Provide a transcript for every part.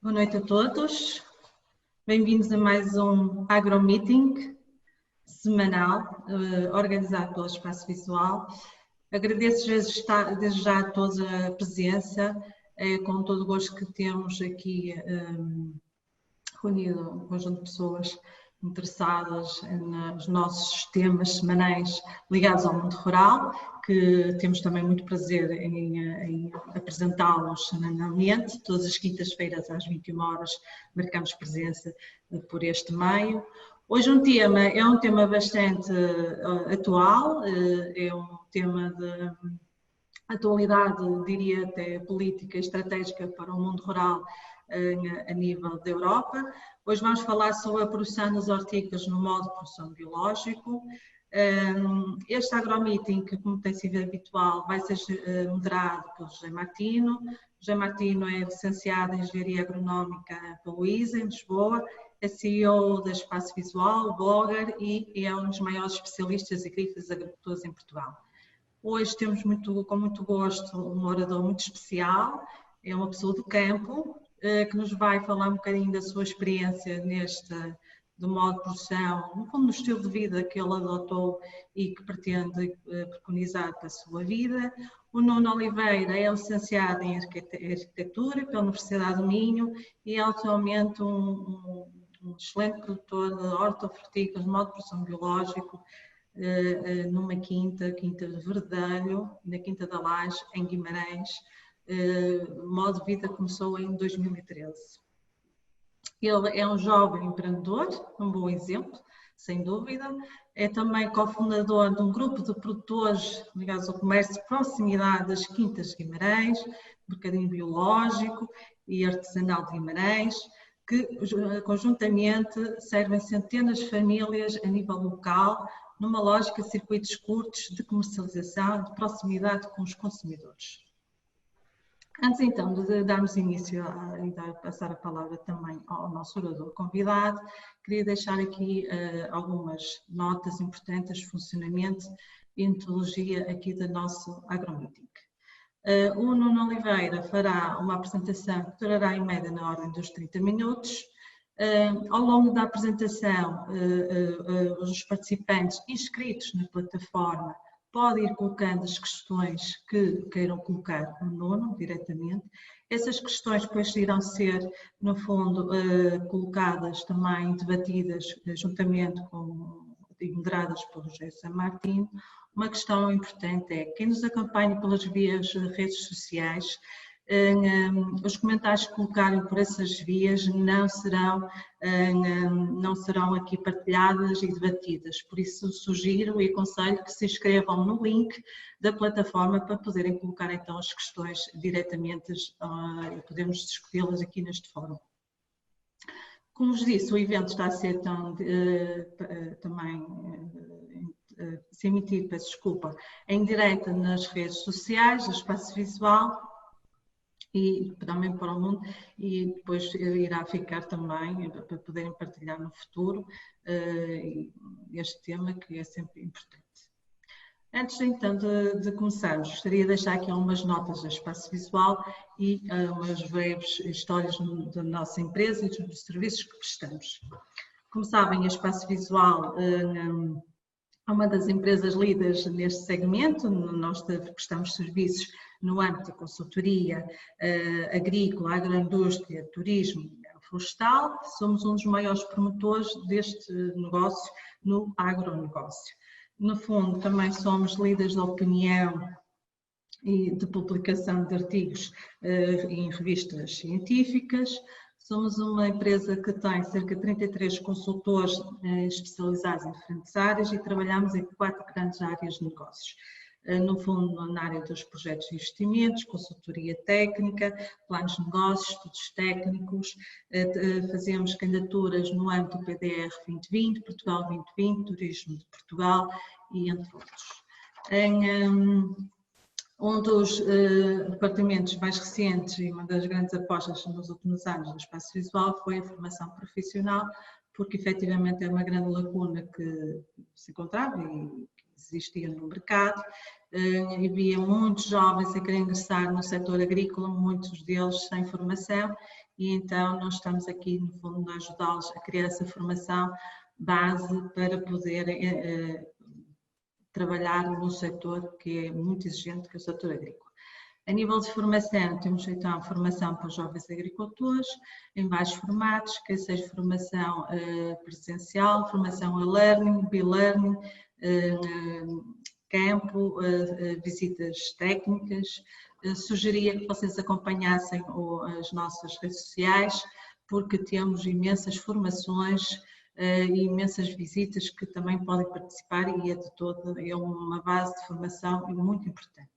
Boa noite a todos, bem-vindos a mais um AgroMeeting semanal organizado pelo Espaço Visual. Agradeço desde já a todos a presença, com todo o gosto que temos aqui reunido um conjunto de pessoas interessadas nos nossos temas semanais ligados ao mundo rural, que temos também muito prazer em apresentá-los semanalmente. Todas as quintas-feiras às 21 horas marcamos presença por este meio. Hoje é um tema bastante atual, é um tema de atualidade, diria até política e estratégica para o mundo rural a nível da Europa. Hoje vamos falar sobre a produção das hortícolas no modo de produção biológico. Este AgroMeeting, que como tem sido habitual, vai ser moderado pelo José Martino. José Martino é licenciado em Engenharia Agronómica pela UISA, em Lisboa, é CEO da Espaço Visual, blogger e é um dos maiores especialistas agrícolas e agricultores em Portugal. Hoje temos com muito gosto um orador muito especial, é uma pessoa do campo, que nos vai falar um bocadinho da sua experiência do modo de produção, no fundo do estilo de vida que ele adotou e que pretende preconizar para a sua vida. O Nuno Oliveira é licenciado em Arquitetura pela Universidade do Minho e é atualmente um excelente produtor de hortofrutícolas de modo de produção biológico, numa quinta de Verdelho, na Quinta da Laje, em Guimarães. O modo de vida começou em 2013. Ele é um jovem empreendedor, um bom exemplo, sem dúvida. É também cofundador de um grupo de produtores ligados ao comércio de proximidade das Quintas de Guimarães, mercadinho biológico e artesanal de Guimarães, que conjuntamente servem centenas de famílias a nível local, numa lógica de circuitos curtos de comercialização, de proximidade com os consumidores. Antes então de darmos início e passar a palavra também ao nosso orador convidado, queria deixar aqui algumas notas importantes de funcionamento e metodologia aqui do nosso AgroMeeting. O Nuno Oliveira fará uma apresentação que durará em média na ordem dos 30 minutos. Ao longo da apresentação, os participantes inscritos na plataforma podem ir colocando as questões que queiram colocar no Nuno diretamente. Essas questões depois irão ser, no fundo, colocadas também, debatidas juntamente e moderadas pelo José Martino. Uma questão importante é, quem nos acompanha pelas redes sociais, os comentários que colocarem por essas vias não serão aqui partilhadas e debatidas, por isso sugiro e aconselho que se inscrevam no link da plataforma para poderem colocar então as questões diretamente e podemos discuti-las aqui neste fórum. Como vos disse, o evento está a ser se emitir, peço desculpa, em direto nas redes sociais, do Espaço Visual, e também para o mundo, e depois irá ficar também para poderem partilhar no futuro este tema que é sempre importante. Antes então de começarmos, gostaria de deixar aqui algumas notas do Espaço Visual e umas breves histórias da nossa empresa e dos serviços que prestamos. Como sabem, a Espaço Visual é uma das empresas líderes neste segmento. Nós prestamos serviços no âmbito da consultoria agrícola, agroindústria, turismo e florestal. Somos um dos maiores promotores deste negócio no agronegócio. No fundo, também somos líderes de opinião e de publicação de artigos em revistas científicas. Somos uma empresa que tem cerca de 33 consultores especializados em diferentes áreas e trabalhamos em 4 grandes áreas de negócios. No fundo, na área dos projetos de investimentos, consultoria técnica, planos de negócios, estudos técnicos, fazemos candidaturas no âmbito do PDR 2020, Portugal 2020, Turismo de Portugal e entre outros. Um dos departamentos mais recentes e uma das grandes apostas nos últimos anos do Espaço Visual foi a formação profissional, porque efetivamente é uma grande lacuna que se encontrava e existia no mercado. Havia muitos jovens a querer ingressar no setor agrícola, muitos deles sem formação, e então nós estamos aqui, no fundo, a ajudá-los a criar essa formação base para poderem trabalhar num setor que é muito exigente, que é o setor agrícola. A nível de formação, temos então a formação para os jovens agricultores, em vários formatos, quer seja formação presencial, formação e-learning, be-learning, campo, visitas técnicas. Sugeria que vocês acompanhassem as nossas redes sociais, porque temos imensas formações e imensas visitas que também podem participar e é uma base de formação muito importante.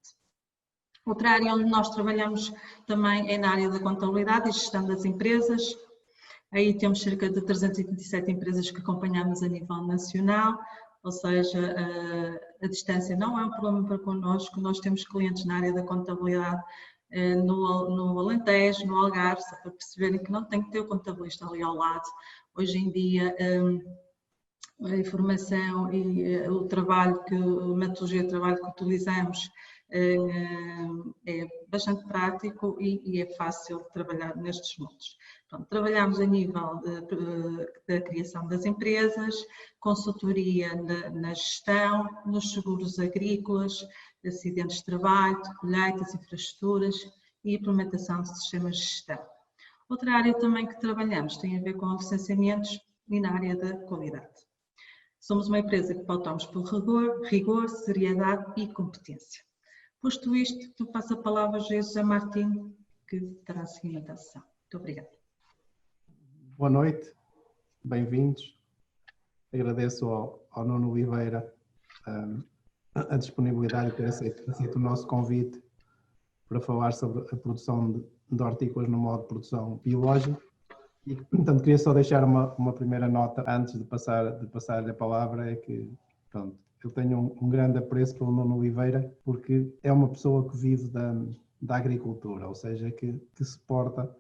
Outra área onde nós trabalhamos também é na área da contabilidade e gestão das empresas. Aí temos cerca de 327 empresas que acompanhamos a nível nacional, ou seja, a distância não é um problema para connosco. Nós temos clientes na área da contabilidade no Alentejo, no Algarve, só para perceberem que não tem que ter o contabilista ali ao lado. Hoje em dia, a informação e o trabalho, a metodologia de trabalho que utilizamos é bastante prático e é fácil trabalhar nestes moldes. Pronto, trabalhamos a nível da criação das empresas, consultoria na gestão, nos seguros agrícolas, acidentes de trabalho, de colheitas, infraestruturas e implementação de sistemas de gestão. Outra área também que trabalhamos tem a ver com licenciamentos e na área da qualidade. Somos uma empresa que pautamos por rigor, seriedade e competência. Posto isto, eu passo a palavra a José Martim, que terá a seguinte sessão. Muito obrigada. Boa noite, bem-vindos. Agradeço ao Nuno Oliveira a disponibilidade de ter aceito o nosso convite para falar sobre a produção de hortícolas no modo de produção biológico. E, portanto, queria só deixar uma primeira nota antes de passar-lhe a palavra, é que, pronto, eu tenho um grande apreço pelo Nuno Oliveira, porque é uma pessoa que vive da agricultura, ou seja, que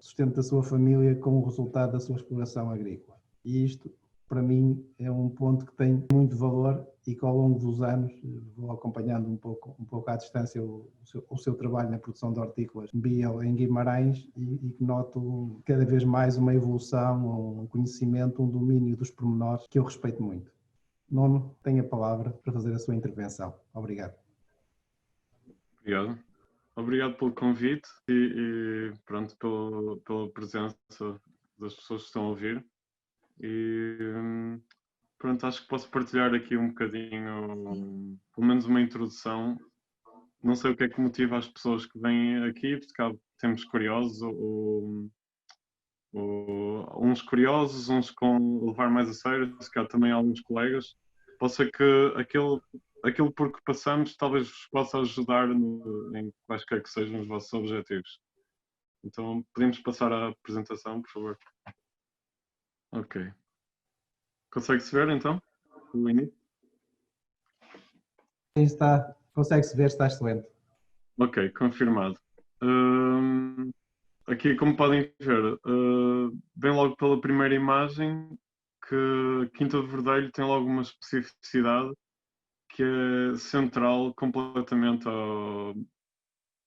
sustenta a sua família com o resultado da sua exploração agrícola. E isto, para mim, é um ponto que tem muito valor e que ao longo dos anos vou acompanhando um pouco à distância o seu trabalho na produção de hortícolas bio em Guimarães e que noto cada vez mais uma evolução, um conhecimento, um domínio dos pormenores que eu respeito muito. Nuno, tem a palavra para fazer a sua intervenção. Obrigado. Obrigado. Obrigado pelo convite e pronto, pela presença das pessoas que estão a ouvir. E pronto, acho que posso partilhar aqui um bocadinho, pelo menos uma introdução. Não sei o que é que motiva as pessoas que vêm aqui, porque cá temos curiosos, ou uns curiosos, uns com levar mais a sério, se cá também há alguns colegas. Pode ser que aquilo por que passamos talvez vos possa ajudar em quaisquer que sejam os vossos objetivos. Então, podemos passar à apresentação, por favor. Ok. Consegue-se ver, então, o início? Está, consegue-se ver, está excelente. Ok, confirmado. Aqui, como podem ver, bem logo pela primeira imagem, que Quinta de Verdelho tem logo uma especificidade que é central completamente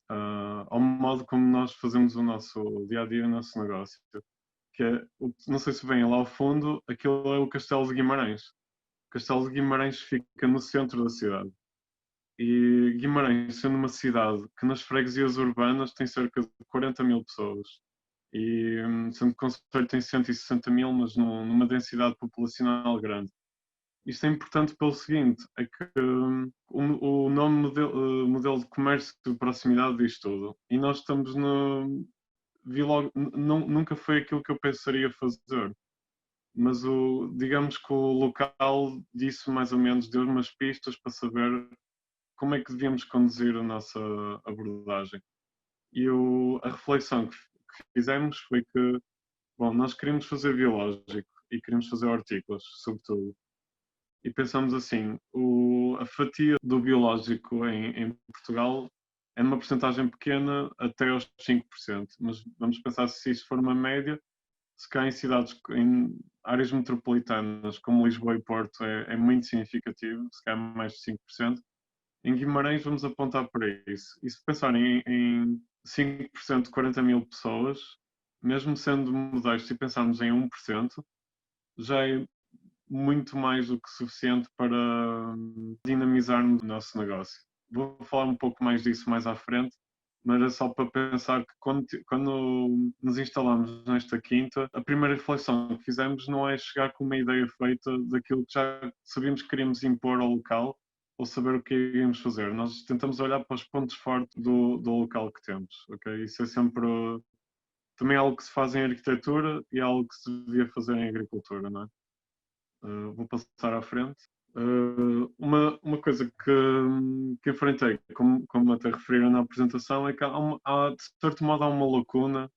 ao modo como nós fazemos o nosso dia-a-dia, o nosso negócio. Que é, não sei se vem lá ao fundo, aquilo é o Castelo de Guimarães. O Castelo de Guimarães fica no centro da cidade. E Guimarães, sendo uma cidade que nas freguesias urbanas tem cerca de 40 mil pessoas, e sendo que o concelho tem 160 mil, mas numa densidade populacional grande. Isto é importante pelo seguinte, é que o nome modelo de comércio de proximidade diz tudo. E nós estamos vi logo, nunca foi aquilo que eu pensaria fazer. Mas digamos que o local disse mais ou menos, deu umas pistas para saber como é que devíamos conduzir a nossa abordagem. E a reflexão que fizemos foi que, bom, nós queríamos fazer biológico e queríamos fazer hortícolas, sobretudo. E pensamos assim, a fatia do biológico em Portugal é uma porcentagem pequena até aos 5%, mas vamos pensar se isso for uma média, se cá em cidades, em áreas metropolitanas como Lisboa e Porto é muito significativo, se cá é mais de 5%, em Guimarães vamos apontar para isso. E se pensarem em 5% de 40 mil pessoas, mesmo sendo modesto e pensarmos em 1%, já é muito mais do que suficiente para dinamizarmos o nosso negócio. Vou falar um pouco mais disso mais à frente, mas é só para pensar que quando nos instalamos nesta quinta, a primeira reflexão que fizemos não é chegar com uma ideia feita daquilo que já sabíamos que queríamos impor ao local ou saber o que íamos fazer. Nós tentamos olhar para os pontos fortes do local que temos, ok? Isso é sempre também algo que se faz em arquitetura e algo que se devia fazer em agricultura, não é? Vou passar à frente. Uma coisa que enfrentei, como até referiram na apresentação, é que de certo modo há uma lacuna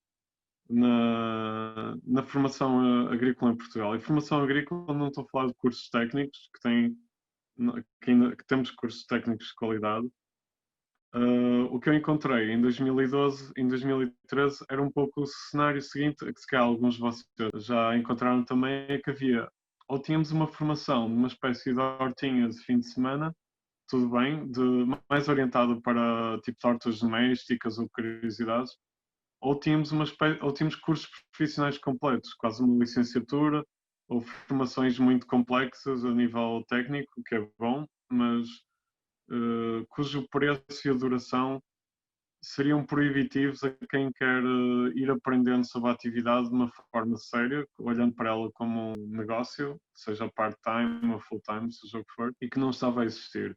na formação agrícola em Portugal. E formação agrícola não estou a falar de cursos técnicos, que temos cursos técnicos de qualidade. O que eu encontrei em 2012, em 2013, era um pouco o cenário seguinte, que se calhar alguns de vocês já encontraram também, é que havia, ou tínhamos uma formação de uma espécie de hortinhas de fim de semana, tudo bem, mais orientado para tipo de hortas domésticas ou curiosidades, ou tínhamos cursos profissionais completos, quase uma licenciatura, ou formações muito complexas a nível técnico, o que é bom, mas cujo preço e a duração seriam proibitivos a quem quer ir aprendendo sobre a atividade de uma forma séria, olhando para ela como um negócio, seja part-time ou full-time, seja o que for, e que não estava a existir.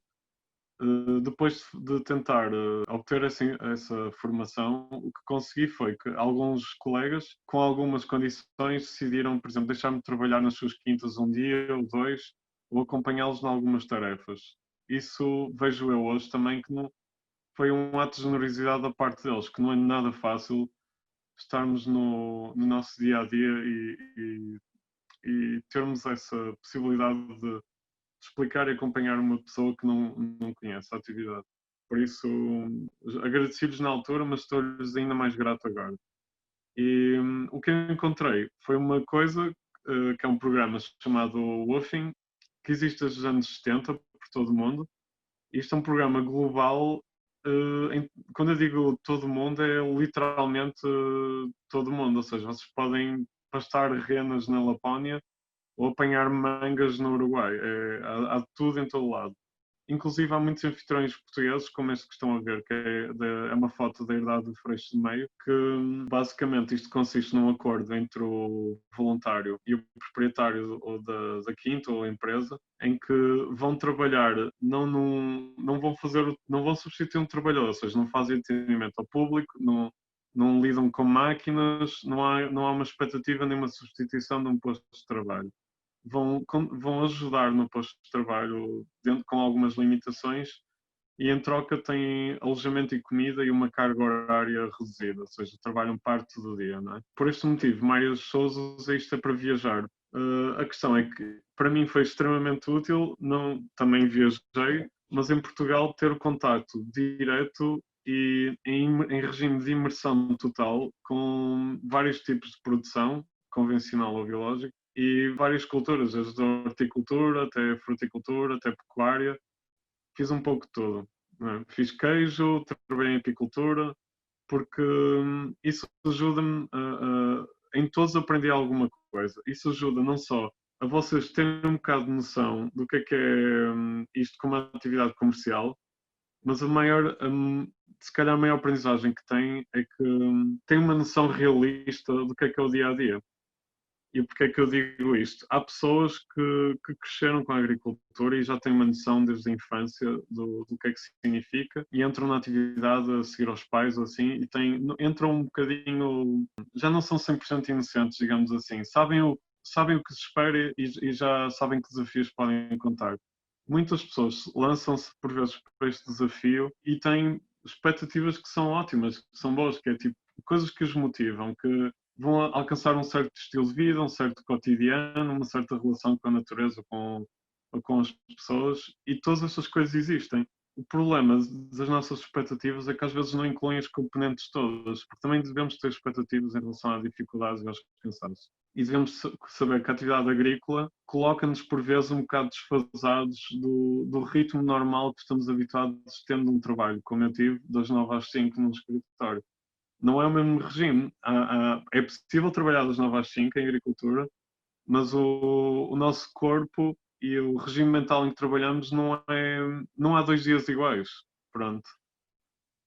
Depois de tentar obter essa formação, o que consegui foi que alguns colegas, com algumas condições, decidiram, por exemplo, deixar-me trabalhar nas suas quintas um dia ou dois, ou acompanhá-los em algumas tarefas. Isso vejo eu hoje também que não, foi um ato de generosidade da parte deles, que não é nada fácil estarmos no nosso dia a dia e termos essa possibilidade de explicar e acompanhar uma pessoa que não conhece a atividade. Por isso, agradeci-lhes na altura, mas estou-lhes ainda mais grato agora. E o que eu encontrei foi uma coisa que é um programa chamado Woofing, que existe desde os anos 70 por todo o mundo. Isto é um programa global. Quando eu digo todo mundo, é literalmente todo mundo. Ou seja, vocês podem pastar renas na Lapónia ou apanhar mangas no Uruguai. Há tudo em todo lado. Inclusive há muitos anfitriões portugueses, como este que estão a ver, que é uma foto da Herdade do Freixo de Meio, que basicamente isto consiste num acordo entre o voluntário e o proprietário da quinta ou empresa, em que vão trabalhar, não vão substituir um trabalhador, ou seja, não fazem atendimento ao público, não lidam com máquinas, não há uma expectativa nem uma substituição de um posto de trabalho. Vão ajudar no posto de trabalho com algumas limitações e em troca têm alojamento e comida e uma carga horária reduzida, ou seja, trabalham parte do dia, não é? Por este motivo, Maria de Sousa usa isto é para viajar. A questão é que para mim foi extremamente útil, também viajei, mas em Portugal ter o contacto direto e em regime de imersão total com vários tipos de produção, convencional ou biológico, e várias culturas, desde a horticultura até a fruticultura, até a pecuária. Fiz um pouco de tudo. Fiz queijo, trabalhei em apicultura, porque isso ajuda-me em todos aprendi alguma coisa. Isso ajuda não só a vocês terem um bocado de noção do que é isto como atividade comercial, mas se calhar a maior aprendizagem que tem é que tem uma noção realista do que é o dia a dia. E porquê é que eu digo isto? Há pessoas que cresceram com a agricultura e já têm uma noção desde a infância do que é que significa e entram na atividade a seguir aos pais ou assim e entram um bocadinho, já não são 100% inocentes, digamos assim. Sabem o que se espera e já sabem que desafios podem encontrar. Muitas pessoas lançam-se por vezes para este desafio e têm expectativas que são ótimas, que são boas, que é tipo coisas que os motivam, que vão alcançar um certo estilo de vida, um certo cotidiano, uma certa relação com a natureza ou com as pessoas, e todas essas coisas existem. O problema das nossas expectativas é que às vezes não incluem as componentes todas, porque também devemos ter expectativas em relação às dificuldades e aos cansaços. E devemos saber que a atividade agrícola coloca-nos por vezes um bocado desfasados do ritmo normal que estamos habituados tendo um trabalho, como eu tive, das 9 às 5 num escritório. não é o mesmo regime. É possível trabalhar das 9 às 5 em agricultura, mas o nosso corpo e o regime mental em que trabalhamos não há 2 dias iguais. Pronto.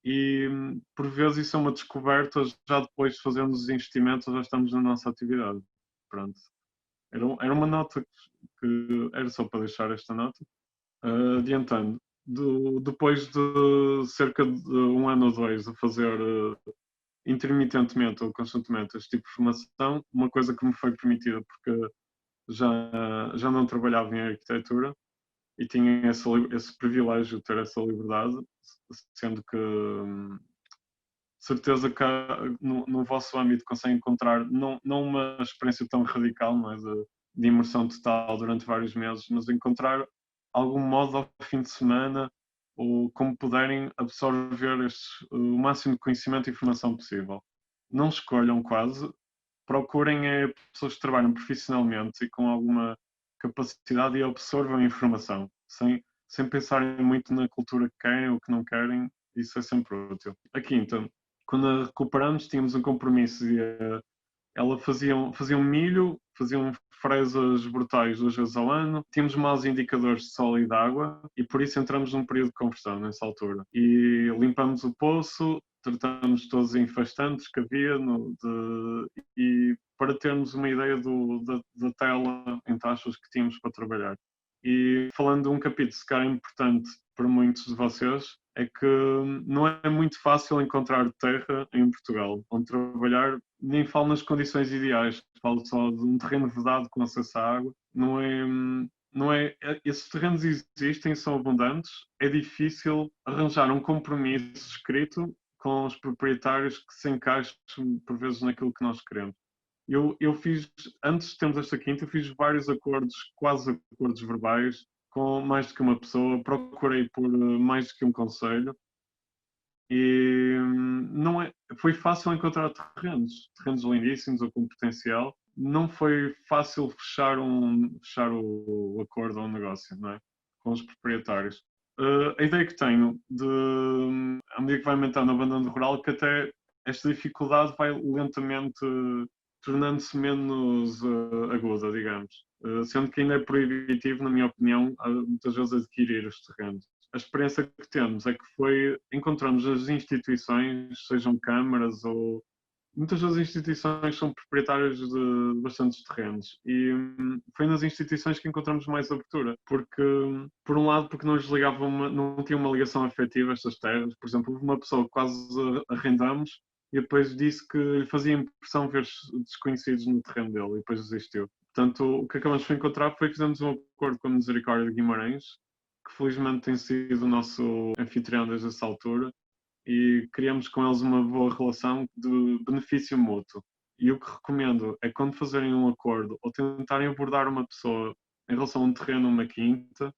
E por vezes isso é uma descoberta já depois de fazermos os investimentos, já estamos na nossa atividade. Pronto. Era uma nota que era só para deixar esta nota. Adiantando, depois de cerca de 1 ano ou 2 a fazer intermitentemente ou constantemente este tipo de formação, uma coisa que me foi permitida porque já não trabalhava em arquitetura e tinha esse privilégio de ter essa liberdade, sendo que certeza que no vosso âmbito conseguem encontrar não uma experiência tão radical, não é, de imersão total durante vários meses, mas encontrar algum modo ao fim de semana ou como puderem absorver o máximo de conhecimento e informação possível. Não escolham quase, procurem pessoas que trabalham profissionalmente e com alguma capacidade e absorvam a informação, sem pensarem muito na cultura que querem ou que não querem, isso é sempre útil. A quinta, quando a recuperamos, tínhamos um compromisso e ela faziam milho, faziam fresas brutais 2 vezes ao ano, tínhamos maus indicadores de sol e de água e por isso entramos num período de conversão nessa altura. E limpamos o poço, tratamos todos os infestantes que havia e para termos uma ideia da tela em taxas que tínhamos para trabalhar. E falando de um capítulo se calhar importante para muitos de vocês, é que não é muito fácil encontrar terra em Portugal, onde trabalhar, nem falo nas condições ideais, falo só de um terreno vedado com acesso à água. Esses terrenos existem, são abundantes, é difícil arranjar um compromisso escrito com os proprietários que se encaixem por vezes naquilo que nós queremos. Eu fiz, antes de termos esta quinta, eu fiz vários acordos, quase acordos verbais, com mais do que uma pessoa, procurei por mais do que um conselho e foi fácil encontrar terrenos lindíssimos ou com potencial. Não foi fácil fechar o acordo ou o negócio, não é? Com os proprietários. A ideia que tenho, à medida que vai aumentando o abandono rural, que até esta dificuldade vai lentamente tornando-se menos aguda, digamos. Sendo que ainda é proibitivo, na minha opinião, muitas vezes adquirir os terrenos. A experiência que temos é que encontramos as instituições, sejam câmaras ou... Muitas das instituições são proprietárias de bastantes terrenos e foi nas instituições que encontramos mais abertura, porque, por um lado, porque não lhes não tinha uma ligação afetiva a estas terras. Por exemplo, houve uma pessoa que quase arrendamos e depois disse que lhe fazia impressão ver desconhecidos no terreno dele e depois desistiu. Portanto, o que acabamos por encontrar foi que fizemos um acordo com a Misericórdia de Guimarães, que felizmente tem sido o nosso anfitrião desde essa altura, e criamos com eles uma boa relação de benefício mútuo. E o que recomendo é quando fazerem um acordo ou tentarem abordar uma pessoa em relação a um terreno, uma quinta,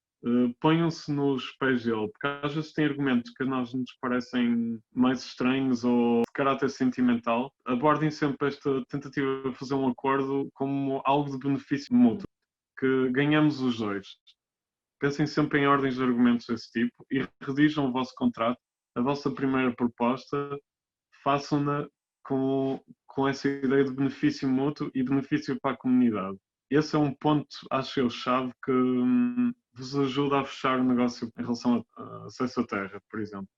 ponham-se nos pés dele, porque às vezes tem argumentos que a nós nos parecem mais estranhos ou de caráter sentimental. Abordem sempre esta tentativa de fazer um acordo como algo de benefício mútuo, que ganhamos os dois. Pensem sempre em ordens de argumentos desse tipo e redigam o vosso contrato, a vossa primeira proposta, façam-na com essa ideia de benefício mútuo e benefício para a comunidade. Esse é um ponto, acho eu, chave que vos ajuda a fechar o negócio em relação a acesso à terra, por exemplo.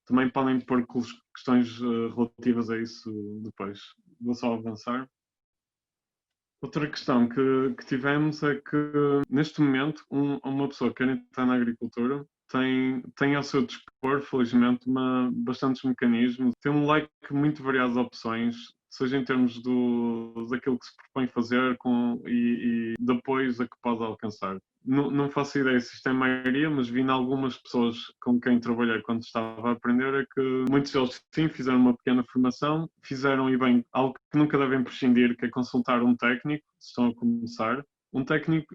Também podem pôr questões relativas a isso depois. Vou só avançar. Outra questão que tivemos é que, neste momento, uma pessoa que quer entrar na agricultura tem ao seu dispor, felizmente, bastantes mecanismos, tem um leque muito variado de opções, seja em termos daquilo que se propõe fazer e de apoios a que pode alcançar. Não faço ideia se isto é a maioria, mas vi em algumas pessoas com quem trabalhei quando estava a aprender é que muitos deles sim fizeram uma pequena formação, fizeram e bem algo que nunca devem prescindir, que é consultar um técnico, se estão a começar. Um técnico,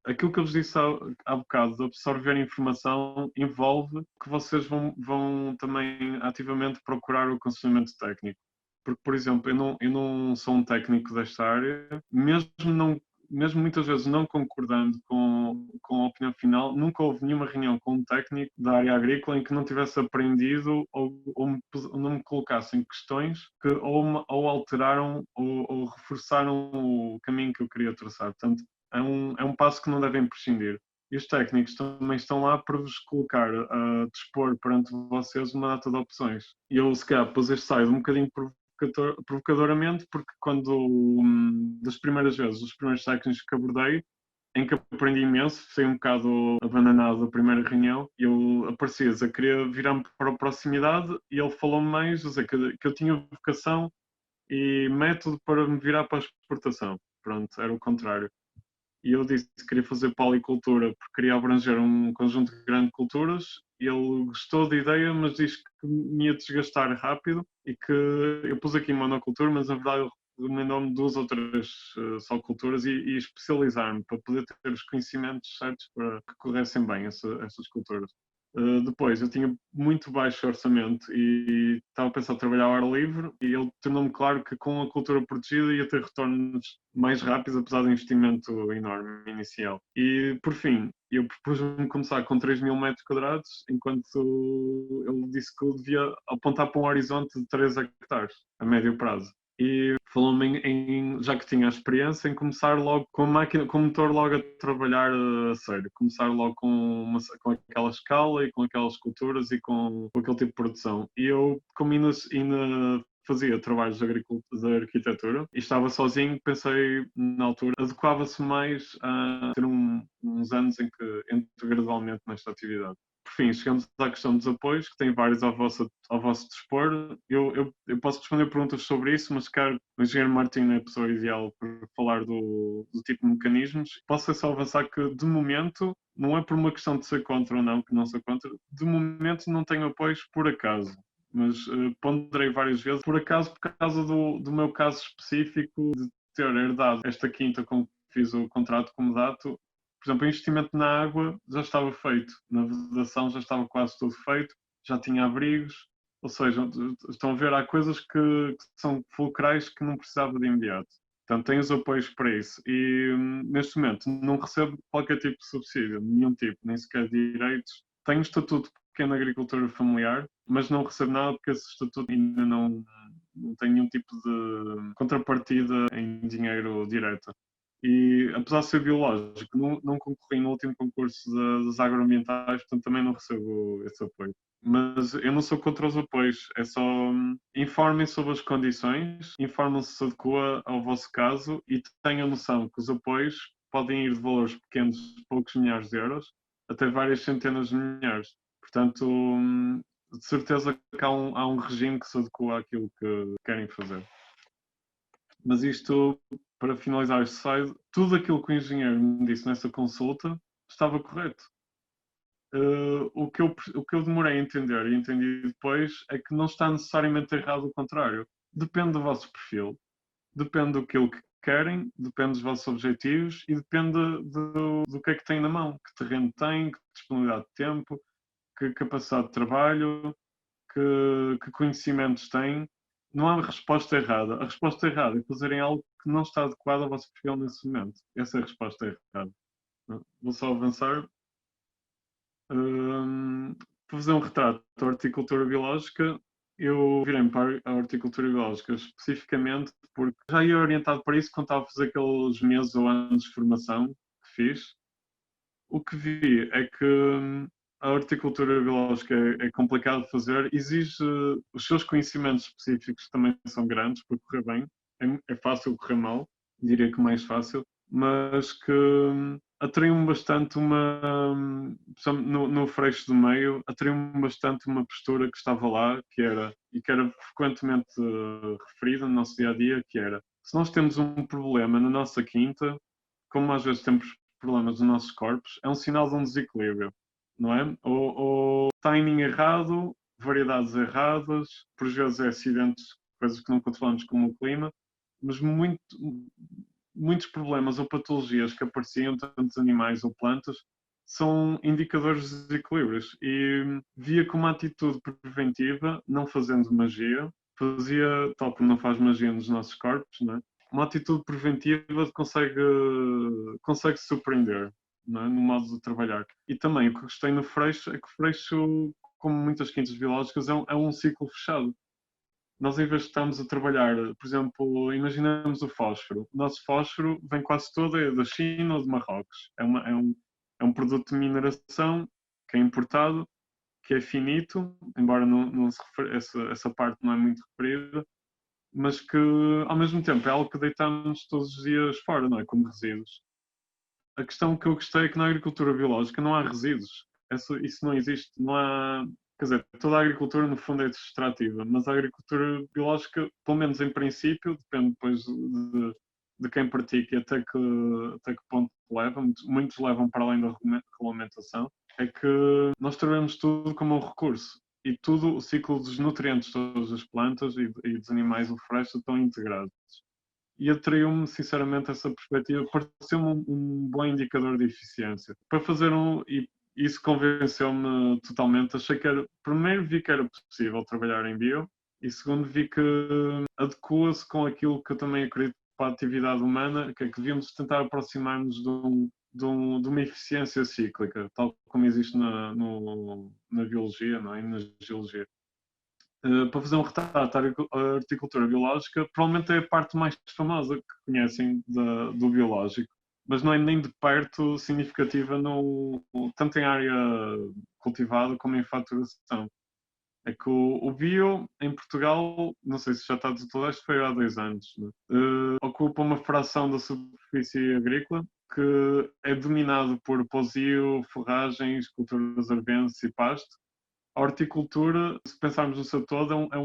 aquilo que eu vos disse há bocado, de absorver informação, envolve que vocês vão também ativamente procurar o aconselhamento técnico. Porque, por exemplo, eu não sou um técnico desta área, mesmo muitas vezes não concordando com a opinião final, nunca houve nenhuma reunião com um técnico da área agrícola em que não tivesse aprendido ou não me colocassem questões que ou alteraram ou reforçaram o caminho que eu queria traçar. Portanto, é um passo que não devem prescindir. E os técnicos também estão lá para vos colocar a dispor perante vocês uma data de opções. E eu, se calhar, pus este site um bocadinho provocadoramente, porque das primeiras vezes, os primeiros técnicos que abordei, em que aprendi imenso, saí um bocado abandonado da primeira reunião, e eu apareci a dizer, queria virar-me para a proximidade, e ele falou-me mais, dizer, que eu tinha vocação e método para me virar para a exportação. Pronto, era o contrário. E eu disse que queria fazer policultura porque queria abranger um conjunto de grandes culturas. Ele gostou da ideia, mas disse que me ia desgastar rápido e que eu pus aqui monocultura, mas na verdade ele recomendou-me 2 ou 3 só culturas e especializar-me para poder ter os conhecimentos certos para que corressem bem essas culturas. Depois, eu tinha muito baixo orçamento e estava a pensar em trabalhar ao ar livre e ele tornou-me claro que com a cultura protegida ia ter retornos mais rápidos, apesar do investimento enorme inicial. E, por fim, eu propus-me começar com 3.000 metros quadrados, enquanto ele disse que eu devia apontar para um horizonte de 3 hectares, a médio prazo. E falou-me já que tinha a experiência, em começar logo com a máquina, com o motor logo a trabalhar a sério. Começar logo com aquela escala e com aquelas culturas e com aquele tipo de produção. E eu, como ainda fazia trabalhos de arquitetura e estava sozinho, pensei na altura, adequava-se mais a ter uns anos em que entro gradualmente nesta atividade. Por fim, chegamos à questão dos apoios, que tem vários ao vosso dispor. Eu posso responder perguntas sobre isso, mas claro, o engenheiro Martim é a pessoa ideal para falar do tipo de mecanismos. Posso só avançar que, de momento, não é por uma questão de ser contra ou não, que não sou contra, de momento não tenho apoios por acaso. Mas ponderei várias vezes, por causa do meu caso específico de ter herdado esta quinta com que fiz o contrato como dato. Por exemplo, o investimento na água já estava feito, na vedação já estava quase tudo feito, já tinha abrigos, ou seja, estão a ver, há coisas que são fulcrais que não precisava de imediato. Portanto, tenho os apoios para isso e neste momento não recebo qualquer tipo de subsídio, nenhum tipo, nem sequer direitos. Tenho estatuto de pequena agricultura familiar, mas não recebo nada porque esse estatuto ainda não tem nenhum tipo de contrapartida em dinheiro direto. E apesar de ser biológico, não concorri no último concurso das agroambientais, portanto também não recebo esse apoio. Mas eu não sou contra os apoios, é só informem sobre as condições, informam-se se adequa ao vosso caso e tenham noção que os apoios podem ir de valores pequenos, poucos milhares de euros, até várias centenas de milhares. Portanto, de certeza que há um regime que se adequa àquilo que querem fazer. Mas isto, para finalizar este slide, tudo aquilo que o engenheiro me disse nessa consulta estava correto. O que eu demorei a entender e entendi depois é que não está necessariamente errado o contrário. Depende do vosso perfil, depende do que querem, depende dos vossos objetivos e depende do que é que têm na mão, que terreno têm, que disponibilidade de tempo, que capacidade de trabalho, que conhecimentos têm. Não há resposta errada. A resposta errada é fazerem algo que não está adequado ao vosso perfil nesse momento. Essa é a resposta errada. Vou só avançar. Para fazer um retrato da horticultura biológica, eu virei-me para a horticultura biológica especificamente porque já ia orientado para isso quando estava a fazer aqueles meses ou anos de formação que fiz. O que vi é que a horticultura biológica é complicado de fazer, exige os seus conhecimentos específicos também são grandes para correr bem, é fácil correr mal, diria que mais fácil, mas que atraiu-me bastante no freixo do meio, atraiu-me bastante uma postura que estava lá, que era frequentemente referida no nosso dia-a-dia, que era, se nós temos um problema na nossa quinta, como às vezes temos problemas nos nossos corpos, é um sinal de um desequilíbrio, não é? Ou timing errado, variedades erradas, por vezes é acidentes, coisas que não controlamos como o clima, mas muitos problemas ou patologias que apareciam, tanto dos animais ou plantas, são indicadores de desequilíbrios. E via como uma atitude preventiva, não fazendo magia, fazia, tal como não faz magia nos nossos corpos, não é? Uma atitude preventiva consegue surpreender. não é? No modo de trabalhar. E também o que gostei no Freixo é que o Freixo, como muitas quintas biológicas, é um ciclo fechado. Nós, em vez de estarmos a trabalhar, por exemplo, imaginamos o fósforo. O nosso fósforo vem quase todo da China ou de Marrocos. É um produto de mineração que é importado, que é finito, embora não se essa parte não é muito referida, mas que, ao mesmo tempo, é algo que deitamos todos os dias fora, não é? Como resíduos. A questão que eu gostei é que na agricultura biológica não há resíduos. Isso não existe. Não há. Quer dizer, toda a agricultura no fundo é extrativa, mas a agricultura biológica, pelo menos em princípio, depende depois de quem pratica e até que ponto leva, muitos levam para além da regulamentação, é que nós trabalhamos tudo como um recurso e tudo, o ciclo dos nutrientes de todas as plantas e dos animais da floresta estão integrados. E atraiu-me, sinceramente, essa perspectiva, pareceu-me um bom indicador de eficiência. Para fazer e isso convenceu-me totalmente. Achei que primeiro vi que era possível trabalhar em bio e segundo vi que adequa-se com aquilo que eu também acredito para a atividade humana, que é que devíamos tentar aproximar-nos de uma eficiência cíclica, tal como existe na biologia, não é? E na geologia. Para fazer um retrato da horticultura biológica, provavelmente é a parte mais famosa que conhecem do biológico, mas não é nem de perto significativa tanto em área cultivada como em faturação. É que o bio, em Portugal, não sei se já está de todo este, foi há 2 anos, né? Ocupa uma fração da superfície agrícola que é dominado por pousio, forragens, culturas arbenses e pasto. A horticultura, se pensarmos no seu todo, é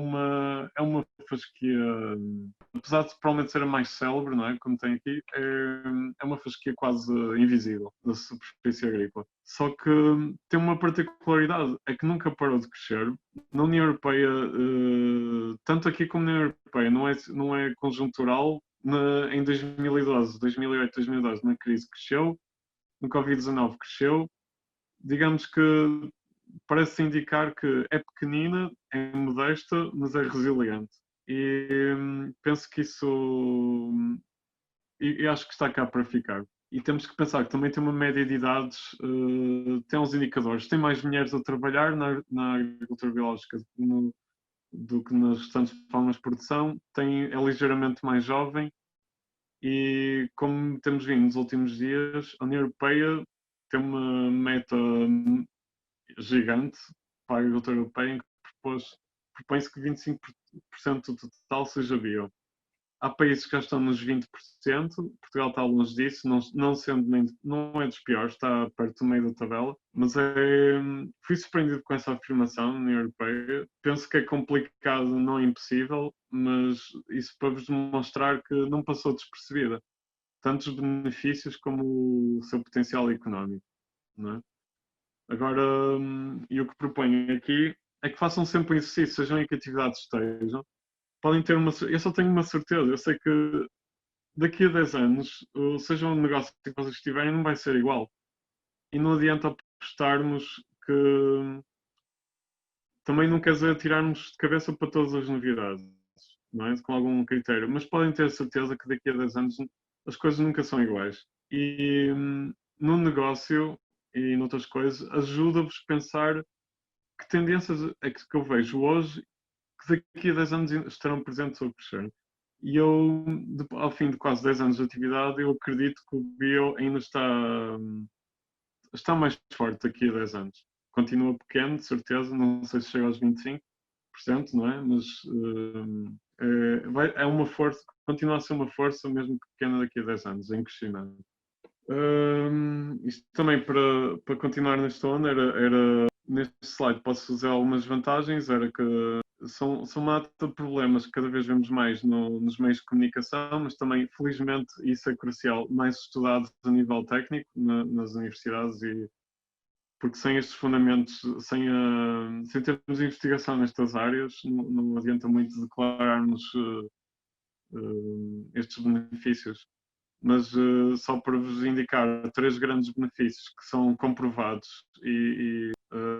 uma fasquia, apesar de provavelmente ser a mais célebre, não é? Como tem aqui, é uma fasquia quase invisível da superfície agrícola. Só que tem uma particularidade, é que nunca parou de crescer. Na União Europeia, tanto aqui como na União Europeia, não é conjuntural. Em 2012, 2008, 2012, na crise cresceu, no Covid-19 cresceu. Digamos que parece indicar que é pequenina, é modesta, mas é resiliente. E penso que isso. E acho que está cá para ficar. E temos que pensar que também tem uma média de idades, tem uns indicadores. Tem mais mulheres a trabalhar na agricultura biológica do que nas restantes formas de produção, é ligeiramente mais jovem. E como temos vindo nos últimos dias, a União Europeia tem uma meta gigante para a agricultura europeia em que propõe-se que 25% do total seja bio. Há países que já estão nos 20%, Portugal está longe disso, não é dos piores, está perto do meio da tabela, mas fui surpreendido com essa afirmação na União Europeia. Penso que é complicado, não é impossível, mas isso para vos demonstrar que não passou despercebida. Tanto os benefícios como o seu potencial económico, não é? Agora, e o que proponho aqui é que façam sempre um exercício, sejam em que atividades estejam. Podem ter eu só tenho uma certeza, eu sei que daqui a 10 anos, seja um negócio que vocês estiverem, não vai ser igual. E não adianta apostarmos que também não quer dizer tirarmos de cabeça para todas as novidades, não é? Com algum critério, mas podem ter certeza que daqui a 10 anos as coisas nunca são iguais. E no negócio e noutras coisas, ajuda-vos a pensar que tendências é que eu vejo hoje que daqui a 10 anos estarão presentes ou crescer. E eu, ao fim de quase 10 anos de atividade, eu acredito que o bio ainda está mais forte daqui a 10 anos. Continua pequeno, de certeza, não sei se chega aos 25%, não é? Mas é uma força, continua a ser uma força, mesmo que pequena, daqui a 10 anos, em crescimento. Isto também para continuar nesta onda, era neste slide posso fazer algumas vantagens, era que são uma data de problemas que cada vez vemos mais nos meios de comunicação, mas também, felizmente, isso é crucial, mais estudados a nível técnico nas universidades, porque sem estes fundamentos, sem termos de investigação nestas áreas, não adianta muito declararmos estes benefícios. Mas só para vos indicar 3 grandes benefícios que são comprovados e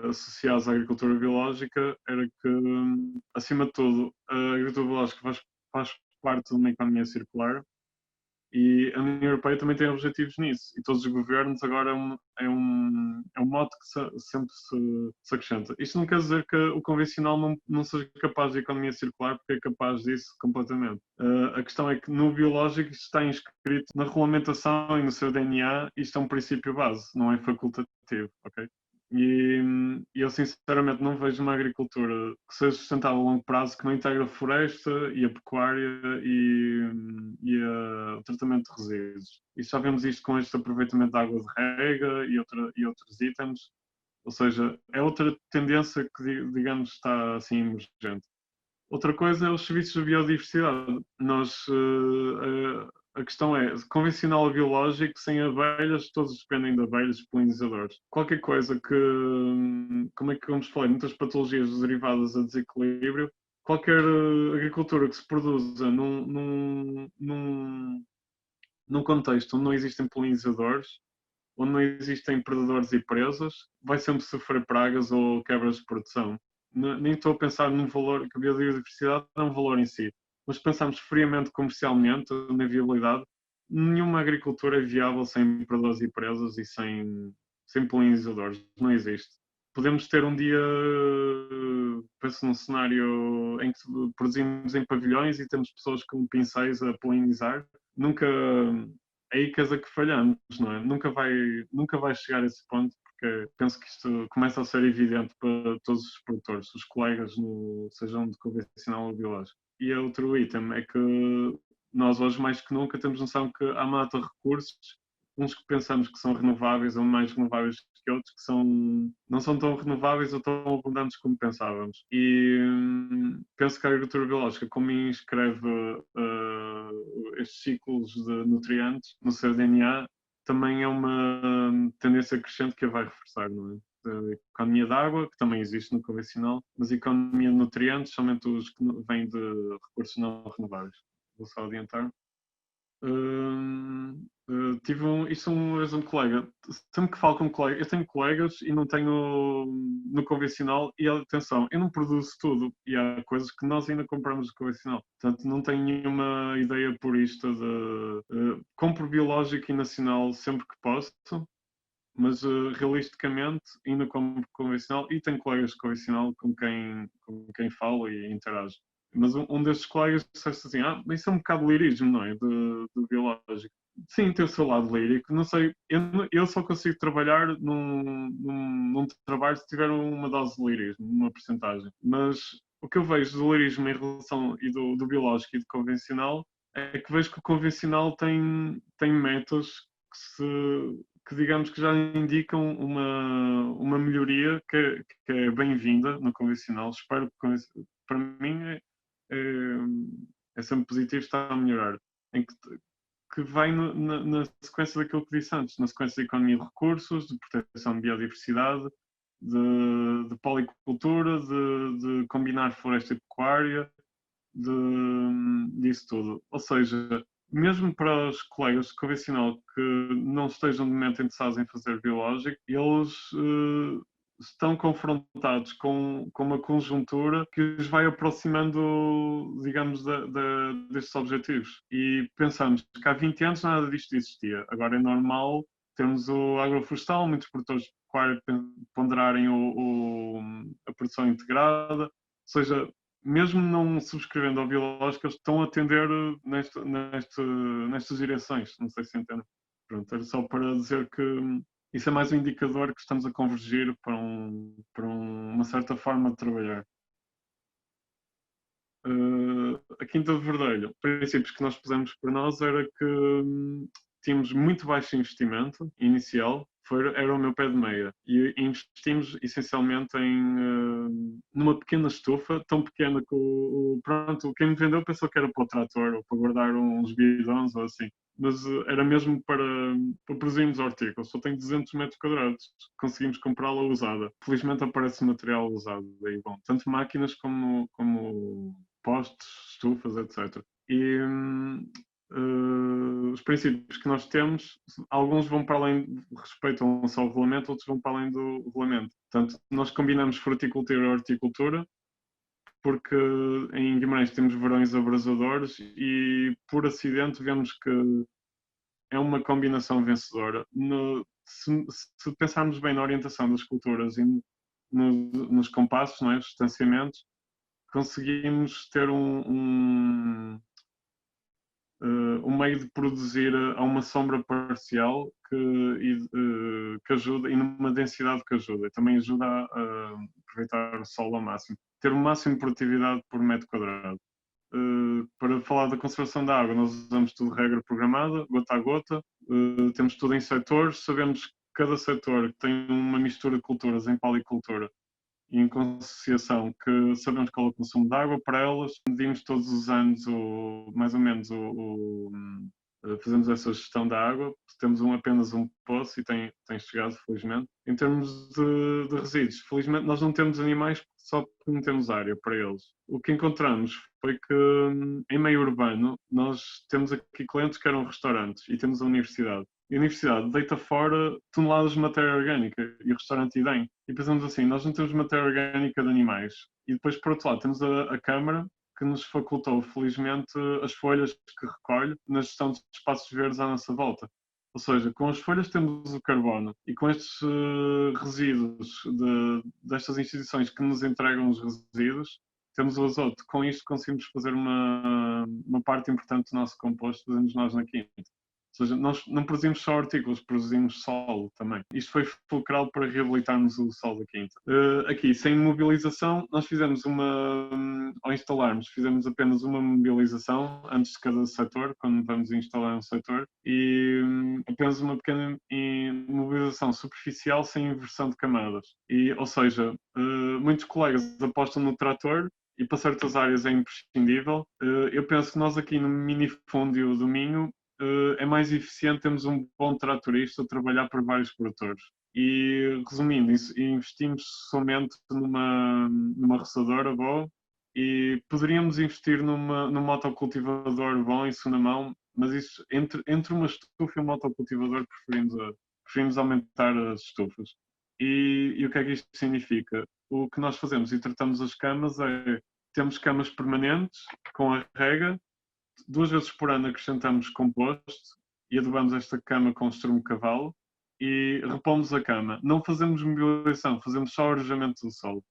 associados à agricultura biológica, era que, acima de tudo, a agricultura biológica faz parte de uma economia circular E a União Europeia também tem objetivos nisso. E todos os governos agora é um mote que sempre se acrescenta. Isto não quer dizer que o convencional não seja capaz de economia circular, porque é capaz disso completamente. A questão é que no biológico isto está inscrito na regulamentação e no seu DNA, isto é um princípio base, não é facultativo, ok? E eu sinceramente não vejo uma agricultura que seja sustentável a longo prazo que não integre a floresta e a pecuária e o tratamento de resíduos. E já vemos isto com este aproveitamento de água de rega e outros itens. Ou seja, é outra tendência que, digamos, está assim emergente. Outra coisa é os serviços de biodiversidade. A questão é, convencional ou biológico, sem abelhas, todos dependem de abelhas e polinizadores. Qualquer coisa como é que vamos falar, muitas patologias derivadas a desequilíbrio, qualquer agricultura que se produza num contexto onde não existem polinizadores, onde não existem predadores e presas, vai sempre sofrer pragas ou quebras de produção. Nem estou a pensar num valor, que a biodiversidade é um valor em si, mas pensamos friamente comercialmente na viabilidade, nenhuma agricultura é viável sem predadores e presas e sem polinizadores, não existe. Podemos ter um dia, penso num cenário em que produzimos em pavilhões e temos pessoas com pincéis a polinizar, nunca é aí que falhamos, não é? Nunca vai chegar a esse ponto, porque penso que isto começa a ser evidente para todos os produtores, os colegas, sejam de convencional ou biológico. E outro item é que nós hoje mais que nunca temos noção que há uma data de recursos, uns que pensamos que são renováveis ou mais renováveis que outros, que não são tão renováveis ou tão abundantes como pensávamos. E penso que a agricultura biológica, como inscreve estes ciclos de nutrientes no seu DNA, também é uma tendência crescente que a vai reforçar, não é? A economia da água, que também existe no convencional, mas a economia de nutrientes, somente os que vêm de recursos não renováveis. Vou só adiantar. Isto é um exemplo de colega. Sempre que falo com colega, eu tenho colegas e não tenho no convencional, e atenção, eu não produzo tudo, e há coisas que nós ainda compramos no convencional. Portanto, não tenho nenhuma ideia por isto de compro biológico e nacional sempre que posso, mas realisticamente ainda compro convencional e tenho colegas de convencional com quem falo e interajo. Mas um destes colegas disseste assim, isso é um bocado lirismo, não é? Do biológico. Sim, tem o seu lado lírico. Não sei, eu só consigo trabalhar num trabalho se tiver uma dose de lirismo, uma porcentagem. Mas o que eu vejo do lirismo em relação e do biológico e do convencional é que vejo que o convencional tem metas que digamos que já indicam uma melhoria que é bem-vinda no convencional. Espero que para mim é sempre positivo estar a melhorar. Em que vai na sequência daquilo que disse antes, na sequência de economia de recursos, de proteção de biodiversidade, de policultura, de combinar floresta e pecuária, disso tudo. Ou seja, mesmo para os colegas de convencional que não estejam de momento interessados em fazer biológico, eles estão confrontados com uma conjuntura que os vai aproximando, digamos, destes objetivos. E pensamos que há 20 anos nada disto existia. Agora é normal termos o agroflorestal, muitos produtores de pecuária ponderarem a produção integrada, ou seja, mesmo não subscrevendo ao biológico, eles estão a tender nestas direções. Não sei se entendem. Pronto, era só para dizer que isso é mais um indicador que estamos a convergir para uma certa forma de trabalhar. A Quinta do Verdelho, princípios que nós pusemos para nós era que tínhamos muito baixo investimento inicial, era o meu pé de meia. E investimos essencialmente numa pequena estufa, tão pequena que pronto, quem me vendeu pensou que era para o trator ou para guardar uns bidões ou assim. Mas era mesmo para produzirmos hortícolas. Só tem 200 metros quadrados. Conseguimos comprá-la usada. Felizmente aparece material usado. Daí, bom, tanto máquinas como postes, estufas, etc. E os princípios que nós temos, alguns vão para além, respeitam só o regulamento, outros vão para além do regulamento. Portanto, nós combinamos fruticultura e horticultura, porque em Guimarães temos verões abrasadores e, por acidente, vemos que é uma combinação vencedora. Se pensarmos bem na orientação das culturas e nos compassos, não é? Os distanciamentos, conseguimos ter um meio de produzir a uma sombra parcial que ajuda, e numa densidade que ajuda. E também ajuda a aproveitar o sol ao máximo. Ter o máximo de produtividade por metro quadrado. Para falar da conservação da água, nós usamos tudo regra programada, gota a gota. Temos tudo em setores, sabemos que cada setor tem uma mistura de culturas em policultura e em concessiação, que sabemos qual é o consumo de água para elas, medimos todos os anos mais ou menos fazemos essa gestão da água, temos apenas um poço e tem chegado, felizmente. Em termos de resíduos, felizmente nós não temos animais só porque não temos área para eles. O que encontramos foi que em meio urbano nós temos aqui clientes que eram restaurantes e temos a universidade. E a universidade deita fora toneladas de matéria orgânica e o restaurante idem. E pensamos assim, nós não temos matéria orgânica de animais. E depois, por outro lado, temos a Câmara, que nos facultou, felizmente, as folhas que recolhe na gestão de espaços verdes à nossa volta. Ou seja, com as folhas temos o carbono e com estes resíduos destas instituições que nos entregam os resíduos, temos o azoto. Com isto conseguimos fazer uma parte importante do nosso composto, fazemos nós na quinta. Ou seja, nós não produzimos só hortícolas, produzimos solo também. Isto foi fulcral para reabilitarmos o solo da quinta. Aqui, sem mobilização, nós fizemos ao instalarmos, fizemos apenas uma mobilização antes de cada setor, quando vamos instalar um setor, e apenas uma pequena mobilização superficial sem inversão de camadas. Ou seja, muitos colegas apostam no trator, e para certas áreas é imprescindível. Eu penso que nós aqui no minifúndio do Minho é mais eficiente termos um bom tratorista a trabalhar por vários produtores. E, resumindo, investimos somente numa roçadora boa e poderíamos investir num autocultivador bom em segunda mão, mas isso, entre uma estufa e um autocultivador, preferimos aumentar as estufas. E o que é que isto significa? O que nós fazemos e tratamos as camas temos camas permanentes com a rega. 2 vezes por ano acrescentamos composto e adubamos esta cama com estrume cavalo e repomos a cama. Não fazemos mobilização, fazemos só o arejamento do solo.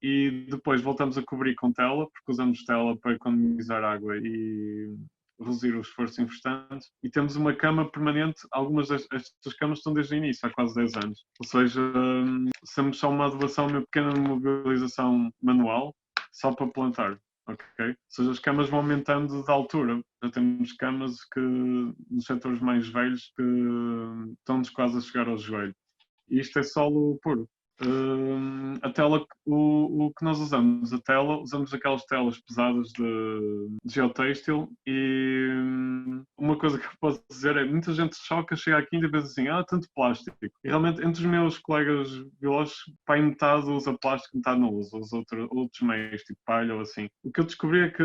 E depois voltamos a cobrir com tela, porque usamos tela para economizar água e reduzir o esforço infestante. E temos uma cama permanente. Algumas destas camas estão desde o início, há quase 10 anos. Ou seja, temos só uma adubação, uma pequena mobilização manual, só para plantar. Ok? Ou seja, as camas vão aumentando de altura. Já temos camas que, nos setores mais velhos, que estão-nos quase a chegar ao joelho. E isto é solo puro. A tela, o que nós usamos, usamos aquelas telas pesadas de geotêxtil e uma coisa que eu posso dizer é muita gente choca, chega aqui e pensa assim, tanto plástico. E realmente entre os meus colegas biólogos, pai, metade usa plástico, metade não usa, usa outros meios, tipo palha ou assim. O que eu descobri é que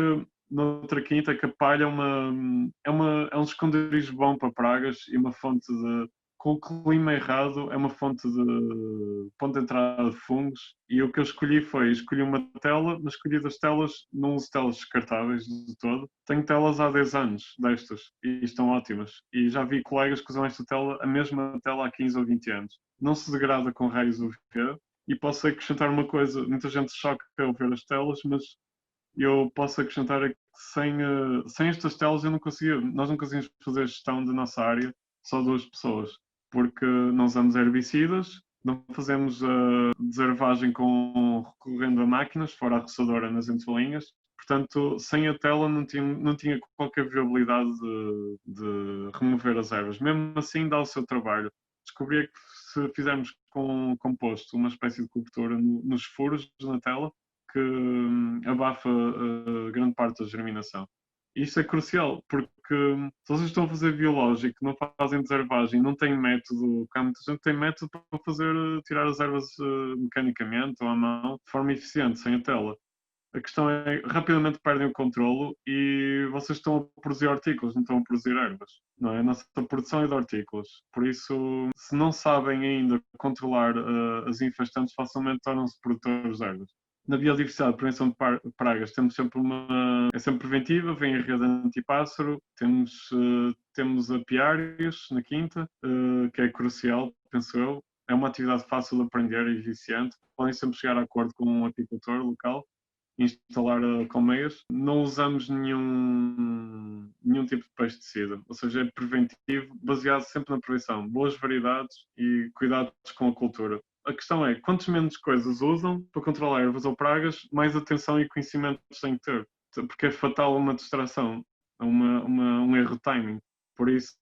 noutra quinta que a palha é um esconderijo bom para pragas e uma fonte de... Com o clima errado, é uma fonte de entrada de fungos. E o que eu escolhi uma tela, mas escolhi das telas, não uso telas descartáveis de todo. Tenho telas há 10 anos destas e estão ótimas. E já vi colegas que usam esta tela, a mesma tela há 15 ou 20 anos. Não se degrada com raios UV. E posso acrescentar uma coisa, muita gente choca ao ver as telas, mas eu posso acrescentar que sem estas telas nós não conseguimos fazer a gestão da nossa área, só 2 pessoas. Porque não usamos herbicidas, não fazemos a deservagem recorrendo a máquinas, fora a roçadora nas entrelinhas. Portanto, sem a tela não tinha qualquer viabilidade de remover as ervas. Mesmo assim, dá o seu trabalho. Descobri que se fizermos com composto uma espécie de cobertura nos furos na tela, que abafa grande parte da germinação. Isso é crucial, porque se vocês estão a fazer biológico, não fazem deservagem, não têm método, porque há muita gente que tem método para tirar as ervas mecanicamente ou à mão, de forma eficiente, sem a tela. A questão é, rapidamente perdem o controlo e vocês estão a produzir hortícolas, não estão a produzir ervas. Não é? A nossa produção é de hortícolas. Por isso, se não sabem ainda controlar as infestantes, facilmente tornam-se produtores de ervas. Na biodiversidade, prevenção de pragas, temos sempre é sempre preventiva, vem a rede antipássaro, temos apiários na quinta, que é crucial, penso eu. É uma atividade fácil de aprender e eficiente. Podem sempre chegar a acordo com um apicultor local, instalar colmeias. Não usamos nenhum tipo de pesticida, ou seja, é preventivo, baseado sempre na prevenção. Boas variedades e cuidados com a cultura. A questão é, quantos menos coisas usam para controlar ervas ou pragas, mais atenção e conhecimento têm que ter. Porque é fatal uma distração, um erro de timing. Por isso,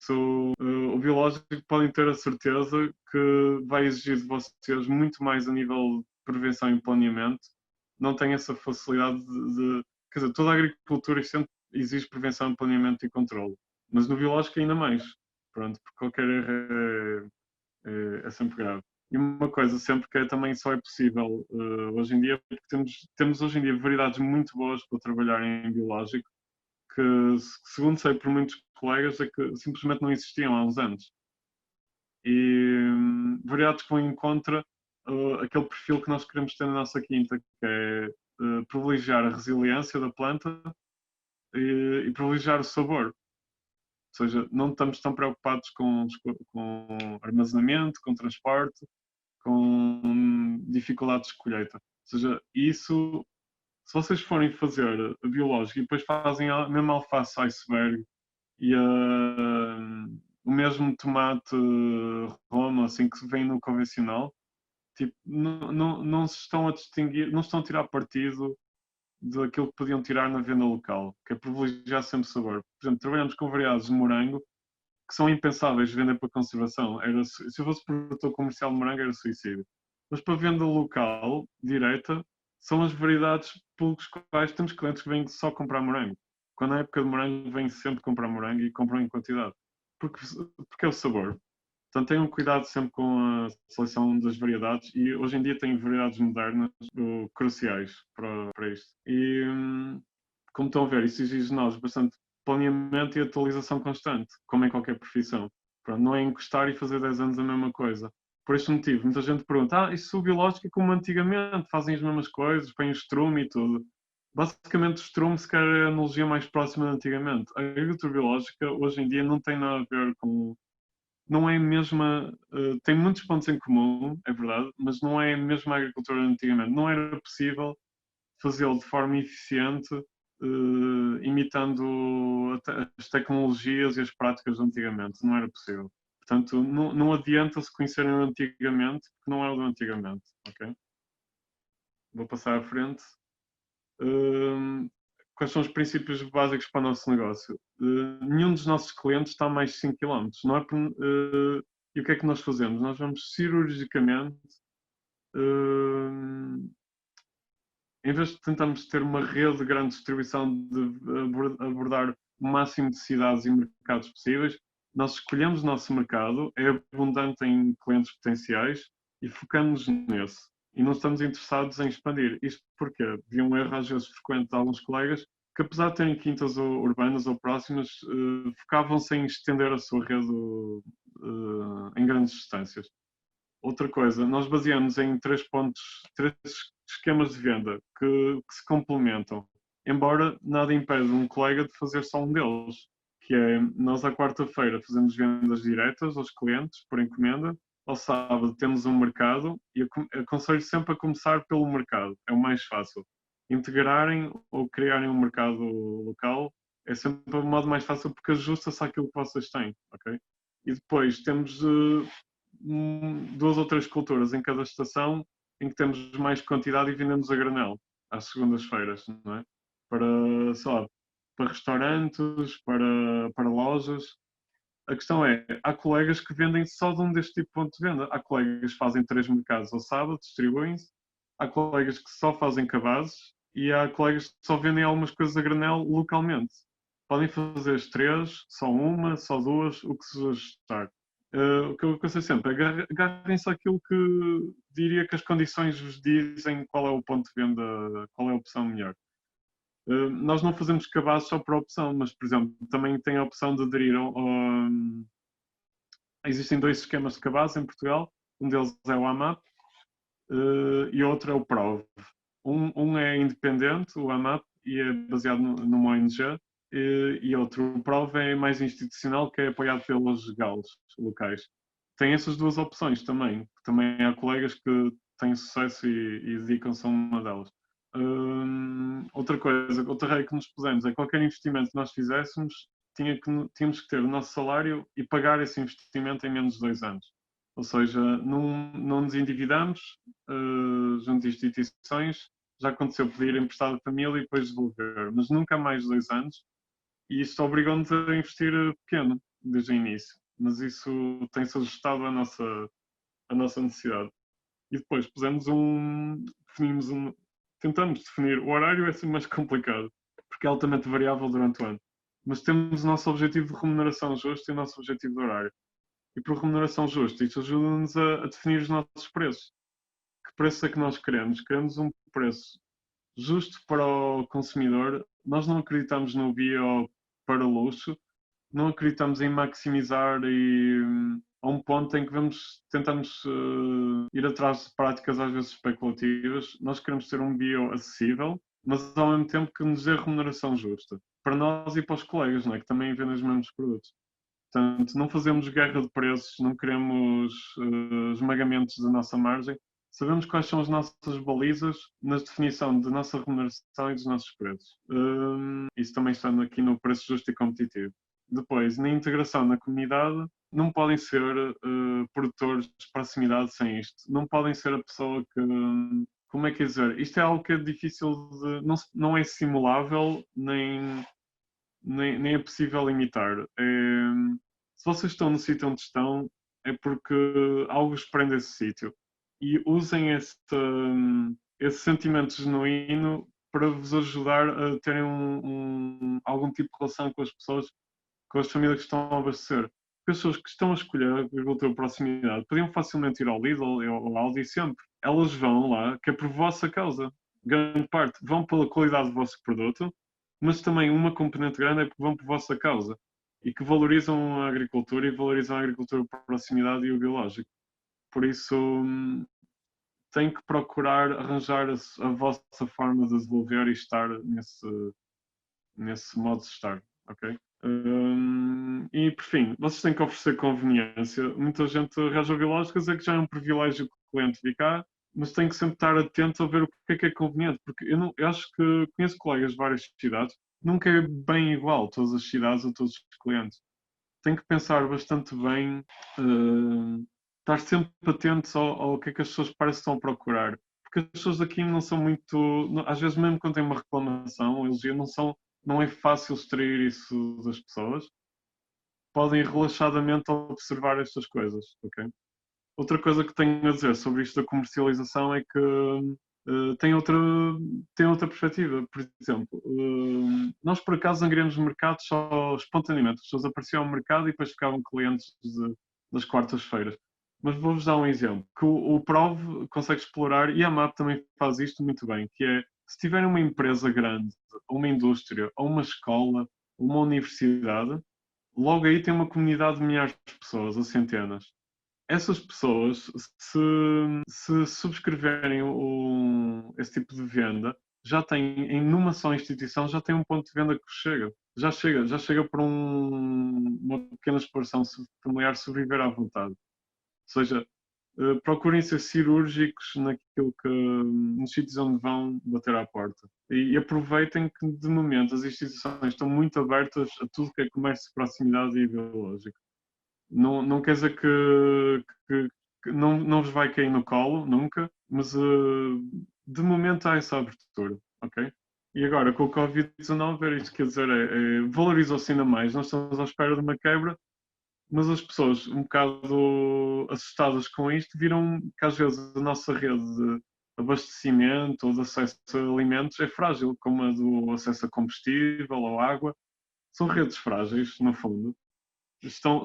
o biológico podem ter a certeza que vai exigir de vocês muito mais a nível de prevenção e planeamento. Não tem essa facilidade quer dizer, toda a agricultura sempre exige prevenção, planeamento e controle. Mas no biológico ainda mais. Pronto, porque qualquer erro é sempre grave. E uma coisa sempre que também só é possível hoje em dia, porque temos hoje em dia variedades muito boas para trabalhar em biológico, que segundo sei por muitos colegas, é que simplesmente não existiam há uns anos. E variedades que vão em contra aquele perfil que nós queremos ter na nossa quinta, que é privilegiar a resiliência da planta e privilegiar o sabor. Ou seja, não estamos tão preocupados com armazenamento, com transporte, com dificuldades de colheita. Ou seja, isso, se vocês forem fazer biológico e depois fazem a mesma alface iceberg e o mesmo tomate Roma, assim que vem no convencional, tipo, não se estão a distinguir, não estão a tirar partido daquilo que podiam tirar na venda local, que é privilegiar sempre sabor. Por exemplo, trabalhamos com variedades de morango que são impensáveis de vender para conservação. Se eu fosse produtor comercial de morango, era suicídio. Mas para venda local, direta, são as variedades pelos quais temos clientes que vêm só comprar morango. Quando é época de morango, vêm sempre comprar morango e compram em quantidade. Porque é o sabor. Portanto, tenham cuidado sempre com a seleção das variedades e hoje em dia tem variedades modernas cruciais para isto. E, como estão a ver, isso exige de nós bastante planeamento e atualização constante, como em qualquer profissão. Pronto, não é encostar e fazer 10 anos a mesma coisa. Por este motivo, muita gente pergunta, isso o biológico é como antigamente, fazem as mesmas coisas, põem o estrume e tudo. Basicamente, o estrume, se calhar, é a analogia mais próxima de antigamente. A agricultura biológica, hoje em dia, não tem nada a ver com... Não é a mesma... tem muitos pontos em comum, é verdade, mas não é a mesma agricultura de antigamente. Não era possível fazê-lo de forma eficiente, imitando as tecnologias e as práticas de antigamente. Não era possível. Portanto, não adianta se conhecerem o antigamente, porque não é o do antigamente. Okay? Vou passar à frente. Quais são os princípios básicos para o nosso negócio? Nenhum dos nossos clientes está a mais de 5 km. Não é e o que é que nós fazemos? Nós vamos cirurgicamente, em vez de tentarmos ter uma rede de grande distribuição, de abordar o máximo de cidades e mercados possíveis, nós escolhemos o nosso mercado, é abundante em clientes potenciais e focamos nesse. E não estamos interessados em expandir. Isto porque havia um erro às vezes frequente de alguns colegas que, apesar de terem quintas urbanas ou próximas, focavam-se em estender a sua rede em grandes distâncias. Outra coisa, nós baseamos em três esquemas de venda que se complementam, embora nada impede um colega de fazer só um deles, que é, nós à quarta-feira fazemos vendas diretas aos clientes por encomenda, ao sábado temos um mercado e aconselho sempre a começar pelo mercado, é o mais fácil. Integrarem ou criarem um mercado local é sempre o modo mais fácil porque ajusta-se àquilo que vocês têm, ok? E depois temos 2 ou 3 culturas em cada estação em que temos mais quantidade e vendemos a granel às segundas-feiras, não é? Para restaurantes, para lojas. A questão é, há colegas que vendem só de um deste tipo de ponto de venda. Há colegas que fazem 3 mercados ao sábado, distribuem-se. Há colegas que só fazem cabazes e há colegas que só vendem algumas coisas a granel localmente. Podem fazer as 3, só uma, só 2, o que se ajustar. O que eu aconselho sempre é agarrem-se àquilo que diria que as condições vos dizem qual é o ponto de venda, qual é a opção melhor. Nós não fazemos cabazes só por opção, mas, por exemplo, também tem a opção de aderir existem 2 esquemas de cabazes em Portugal, um deles é o AMAP e outro é o PROV. Um é independente, o AMAP, e é baseado numa ONG, e outro, o PROV, é mais institucional, que é apoiado pelos galos locais. Tem essas duas opções também. Também há colegas que têm sucesso e dedicam-se a uma delas. Outra coisa, outra regra que nos pusemos é que qualquer investimento que nós fizéssemos tínhamos que ter o nosso salário e pagar esse investimento em menos de 2 anos. Ou seja, não nos endividamos junto de instituições. Já aconteceu pedir emprestado à família e depois devolver, mas nunca mais de 2 anos. E isto obrigou-nos a investir pequeno, desde o início. Mas isso tem-se ajustado à nossa necessidade. E depois tentamos definir. O horário é sempre mais complicado, porque é altamente variável durante o ano. Mas temos o nosso objetivo de remuneração justa e o nosso objetivo de horário. E por remuneração justa, isto ajuda-nos a definir os nossos preços. Que preço é que nós queremos? Queremos um preço justo para o consumidor. Nós não acreditamos no bio para luxo, não acreditamos em maximizar a um ponto em que tentamos ir atrás de práticas às vezes especulativas. Nós queremos ter um bio acessível, mas ao mesmo tempo que nos dê remuneração justa. Para nós e para os colegas, não é? Que também vendem os mesmos produtos. Portanto, não fazemos guerra de preços, não queremos esmagamentos da nossa margem. Sabemos quais são as nossas balizas na definição da nossa remuneração e dos nossos preços. Isso também estando aqui no preço justo e competitivo. Depois, na integração na comunidade, não podem ser produtores de proximidade sem isto. Não podem ser a pessoa que... Como é que é dizer? Isto é algo que é difícil de... Não é simulável, nem é possível imitar. Se vocês estão no sítio onde estão, é porque algo os prende a esse sítio. E usem esse sentimento genuíno para vos ajudar a terem algum tipo de relação com as pessoas, com as famílias que estão a abastecer. Porque as pessoas que estão a escolher a agricultura de proximidade podiam facilmente ir ao Lidl ou ao Aldi sempre. Elas vão lá, que é por vossa causa. Grande parte vão pela qualidade do vosso produto, mas também uma componente grande é porque vão por vossa causa e que valorizam a agricultura e valorizam a agricultura por proximidade e o biológico. Por isso, tem que procurar arranjar a vossa forma de desenvolver e estar nesse modo de estar, ok? E, por fim, vocês têm que oferecer conveniência. Muita gente arranja biológicas, é que já é um privilégio que o cliente vir cá, mas tem que sempre estar atento a ver o que é conveniente, porque eu acho que conheço colegas de várias cidades, nunca é bem igual todas as cidades a todos os clientes. Tem que pensar bastante bem, estar sempre atentos ao que é que as pessoas parecem que estão a procurar, porque as pessoas aqui não são muito, às vezes mesmo quando têm uma reclamação, elogio, não é fácil extrair isso das pessoas. Podem relaxadamente observar estas coisas, ok? Outra coisa que tenho a dizer sobre isto da comercialização é que tem outra perspectiva. Por exemplo, nós por acaso angriamos mercados só espontaneamente. As pessoas apareciam ao mercado e depois ficavam clientes das quartas-feiras. Mas vou-vos dar um exemplo, que o PROV consegue explorar, e a MAP também faz isto muito bem, que é, se tiverem uma empresa grande, uma indústria, ou uma escola, uma universidade, logo aí tem uma comunidade de milhares de pessoas, ou centenas. Essas pessoas, se subscreverem esse tipo de venda, já têm, numa só instituição, já tem um ponto de venda que chega. Já chega para uma pequena exploração familiar sobreviver à vontade. Ou seja, procurem ser cirúrgicos nos sítios onde vão bater à porta. E aproveitem que, de momento, as instituições estão muito abertas a tudo que é comércio de proximidade e biológico. Não quer dizer que não vos vai cair no colo, nunca, mas de momento há essa abertura, ok? E agora, com o Covid-19, isto quer dizer, valorizou-se ainda mais. Nós estamos à espera de uma quebra, mas as pessoas, um bocado assustadas com isto, viram que às vezes a nossa rede de abastecimento ou de acesso a alimentos é frágil, como a do acesso a combustível ou água. São redes frágeis, no fundo.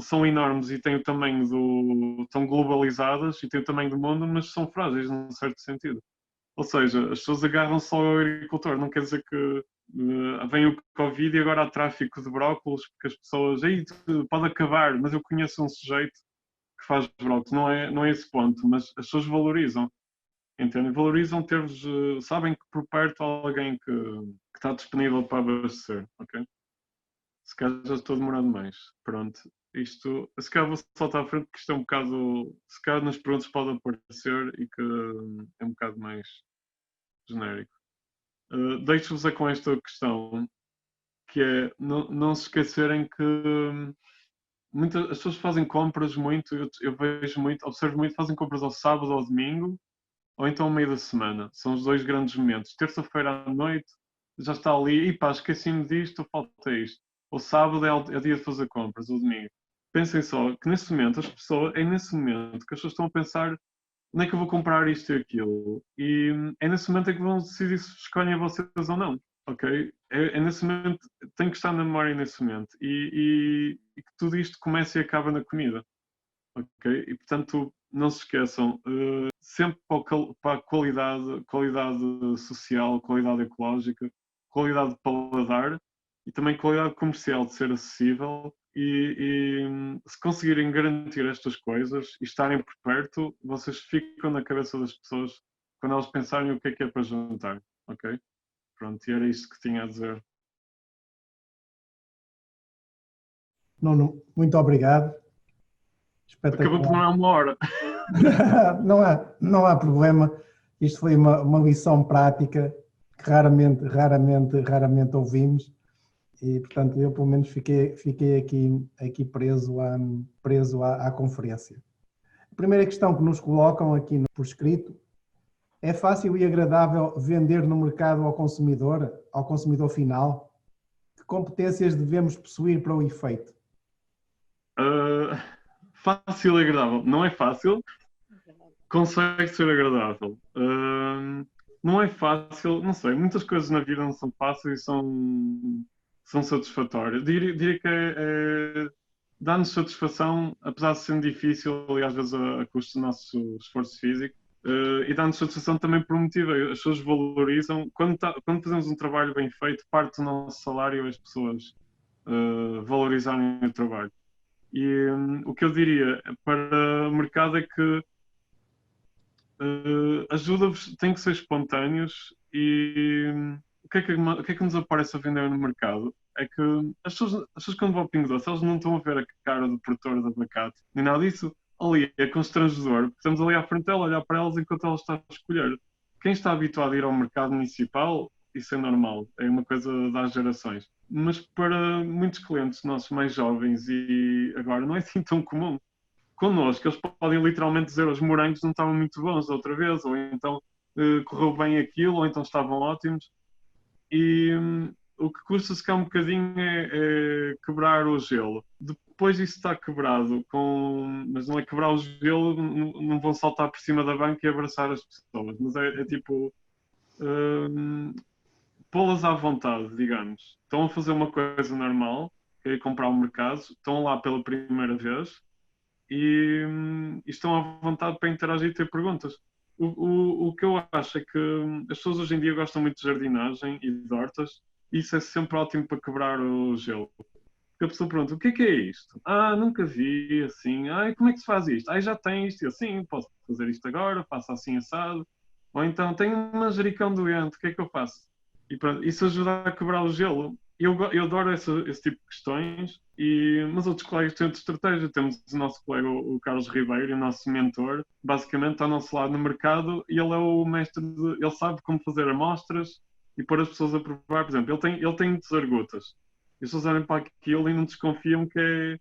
São enormes e têm o tamanho estão globalizadas e têm o tamanho do mundo, mas são frágeis num certo sentido. Ou seja, as pessoas agarram só ao agricultor, não quer dizer que vem o Covid e agora há tráfico de brócolos, porque as pessoas, pode acabar, mas eu conheço um sujeito que faz brócolos, não é esse ponto, mas as pessoas valorizam. Entendem? Valorizam ter-vos, sabem que por perto há alguém que está disponível para abastecer, ok? Se calhar já estou demorando mais. Pronto, isto, se calhar vou saltar à frente porque isto é um bocado, se calhar nas perguntas pode aparecer e que é um bocado mais genérico. Deixo-vos com esta questão, que é não se esquecerem que as pessoas fazem compras muito, eu vejo muito, observo muito, fazem compras ao sábado ou ao domingo, ou então ao meio da semana. São os dois grandes momentos. Terça-feira à noite já está ali, e pá, esqueci-me disto, falta isto. O sábado é dia de fazer compras, o domingo. Pensem só que nesse momento, é nesse momento que as pessoas estão a pensar onde é que eu vou comprar isto e aquilo. E é nesse momento em que vão decidir se escolhem vocês ou não. Ok? É nesse momento, tem que estar na memória nesse momento. E que tudo isto começa e acaba na comida. Ok? E portanto, não se esqueçam, sempre para a qualidade social, qualidade ecológica, qualidade de paladar e também qualidade comercial de ser acessível. Se conseguirem garantir estas coisas e estarem por perto, vocês ficam na cabeça das pessoas quando elas pensarem o que é para jantar. Ok? Pronto, e era isto que tinha a dizer. Nuno, muito obrigado. Acabou de Espetacular. demorar uma hora. Não há problema. Isto foi uma lição prática que raramente ouvimos e, portanto, eu pelo menos fiquei aqui preso à conferência. A primeira questão que nos colocam aqui por escrito: é fácil e agradável vender no mercado ao consumidor final? Que competências devemos possuir para o efeito? Fácil e agradável. Não é fácil, consegue ser agradável. Não é fácil, não sei, muitas coisas na vida não são fáceis e são satisfatórias. Diria que dá-nos satisfação, apesar de ser difícil e às vezes a custo do nosso esforço físico. E dá-nos satisfação também por um motivo. As pessoas valorizam. Quando fazemos um trabalho bem feito, parte do nosso salário as pessoas valorizarem o trabalho. E o que eu diria para o mercado é que ajuda-vos, tem que ser espontâneos e o que é que nos aparece a vender no mercado? É que as pessoas quando vão ao Pingo Doce, elas não estão a ver a cara do produtor de abacate, nem nada disso. Ali é constrangedor, porque estamos ali à frente dela, a olhar para elas enquanto ela está a escolher. Quem está habituado a ir ao mercado municipal, isso é normal, é uma coisa das gerações. Mas para muitos clientes nossos mais jovens e agora não é assim tão comum. Connosco, eles podem literalmente dizer os morangos não estavam muito bons da outra vez, ou então correu bem aquilo, ou então estavam ótimos. E o que custa se cá um bocadinho é quebrar o gelo. Depois isso está quebrado, mas não é quebrar o gelo, não vão saltar por cima da banca e abraçar as pessoas, mas é tipo pô-las à vontade, digamos. Estão a fazer uma coisa normal, que é comprar um mercado, estão lá pela primeira vez e estão à vontade para interagir e ter perguntas. O que eu acho é que as pessoas hoje em dia gostam muito de jardinagem e de hortas, e isso é sempre ótimo para quebrar o gelo. Porque a pessoa pergunta: o que é isto? Ah, nunca vi assim. Ah, como é que se faz isto? Ah, já tem isto e assim, posso fazer isto agora, faço assim assado. Ou então, tenho um manjericão doente, o que é que eu faço? E pronto, isso ajuda a quebrar o gelo. Eu adoro esse tipo de questões, mas outros colegas têm outra estratégia. Temos o nosso colega, o Carlos Ribeiro, o nosso mentor, basicamente está ao nosso lado no mercado e ele é o mestre, ele sabe como fazer amostras e pôr as pessoas a provar. Por exemplo, ele tem muitas argutas. E as pessoas olham para aquilo e não desconfiam que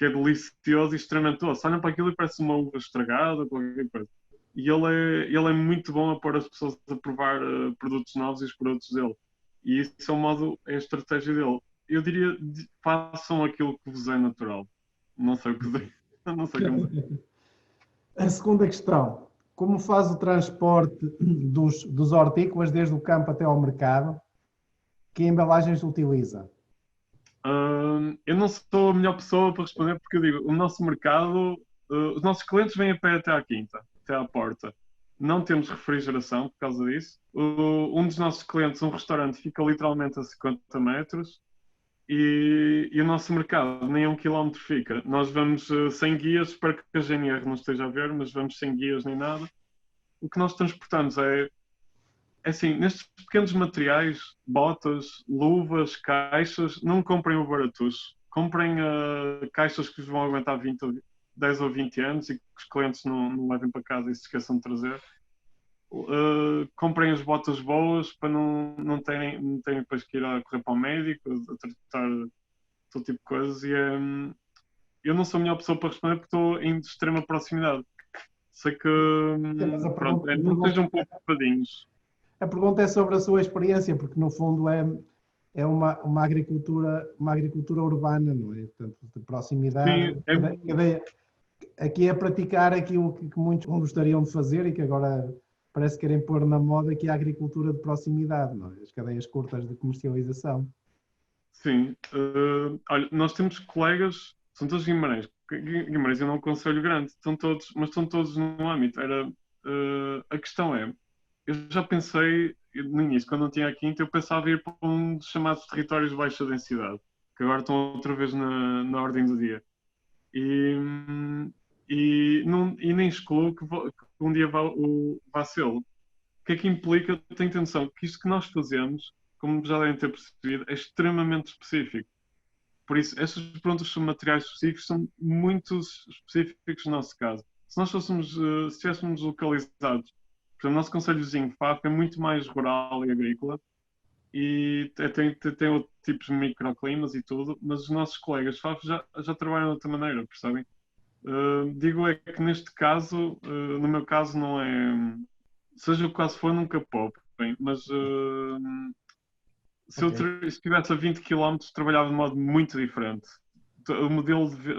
é delicioso e extremamente doce. Olham para aquilo e parece uma uva estragada, qualquer coisa. E ele é muito bom a pôr as pessoas a provar produtos novos e os produtos dele. E isso é o modo, é a estratégia dele. Eu diria, façam aquilo que vos é natural. Não sei o que dizer. Não sei como dizer. A segunda questão: como faz o transporte dos hortícolas desde o campo até ao mercado? Que embalagens utiliza? Eu não sou a melhor pessoa para responder porque eu digo, o nosso mercado, os nossos clientes vêm a pé até à quinta, até à porta. Não temos refrigeração por causa disso. Um dos nossos clientes, um restaurante, fica literalmente a 50 metros e o nosso mercado nem a 1 quilómetro fica. Nós vamos sem guias, para que a GNR não esteja a ver, mas vamos sem guias nem nada. o que nós transportamos é assim, nestes pequenos materiais, botas, luvas, caixas, não comprem o baratos. Comprem caixas que vos vão aguentar 10 ou 20 anos e que os clientes não levem para casa e se esqueçam de trazer. Comprem as botas boas para não terem depois que ir a correr para o médico, a tratar todo tipo de coisas. E eu não sou a melhor pessoa para responder porque estou em extrema proximidade. Sei que pronto, não sejam um pouco ocupadinhos. A pergunta é sobre a sua experiência, porque no fundo é uma agricultura urbana, não é? Portanto, de proximidade. Sim, aqui é praticar aquilo que muitos gostariam de fazer e que agora parece que querem pôr na moda, que é a agricultura de proximidade, não é? As cadeias curtas de comercialização. Sim. Olha, nós temos colegas, são todos Guimarães. Guimarães é um concelho grande, mas estão todos no âmbito. A questão é, eu já pensei, no início, quando não tinha a quinta, eu pensava em ir para um dos chamados territórios de baixa densidade, que agora estão outra vez na ordem do dia. E nem excluo que um dia vá ser-lo. O que é que implica? Tenho atenção que isto que nós fazemos, como já devem ter percebido, é extremamente específico. Por isso, estas perguntas sobre materiais específicos são muito específicos no nosso caso. Se nós se estivéssemos localizados, por exemplo, o nosso concelhozinho de Faf é muito mais rural e agrícola e tem outros tipos de microclimas e tudo, mas os nossos colegas de Faf já trabalham de outra maneira, percebem? Digo é que neste caso, no meu caso não é, seja o que caso for, nunca poupem, mas se eu estivesse a 20 km trabalhava de modo muito diferente. O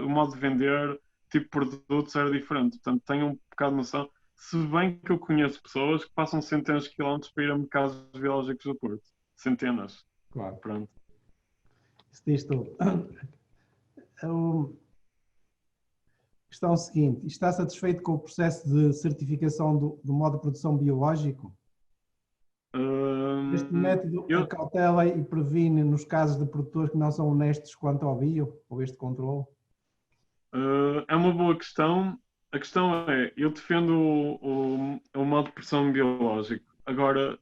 modo de vender, tipo de produtos era diferente, portanto tenho um bocado de noção, se bem que eu conheço pessoas que passam centenas de quilómetros para ir a mercados biológicos do Porto. Centenas. Claro. Pronto. Isso diz tudo. Questão seguinte, está satisfeito com o processo de certificação do modo de produção biológico? Este método acautela e previne nos casos de produtores que não são honestos quanto ao bio, ou este controle? É uma boa questão. A questão é, eu defendo o modo de produção biológico. Agora,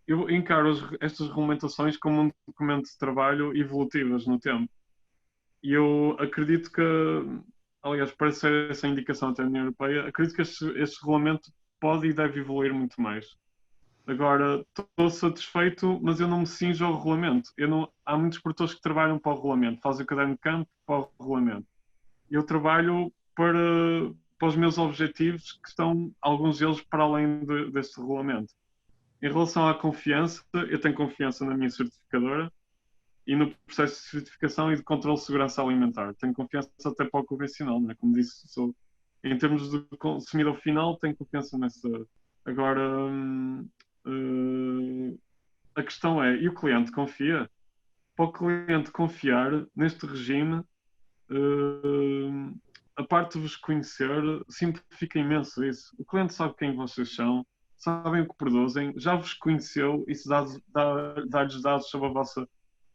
eu encaro estas regulamentações como um documento de trabalho evolutivas no tempo. E eu acredito que, aliás, parece ser essa indicação até da União Europeia, acredito que este regulamento pode e deve evoluir muito mais. Agora, estou satisfeito, mas eu não me cinjo ao regulamento. Há muitos produtores que trabalham para o regulamento, fazem o caderno de campo para o regulamento. Eu trabalho para os meus objetivos, que estão, alguns deles, para além deste regulamento. Em relação à confiança, eu tenho confiança na minha certificadora e no processo de certificação e de controle de segurança alimentar. Tenho confiança até para o convencional, não é? Como disse, em termos de consumidor final, tenho confiança nessa. Agora, a questão é, e o cliente confia? Para o cliente confiar neste regime, a parte de vos conhecer, simplifica imenso isso. O cliente sabe quem vocês são, sabem o que produzem, já vos conheceu e se dá-lhes dados sobre a vossa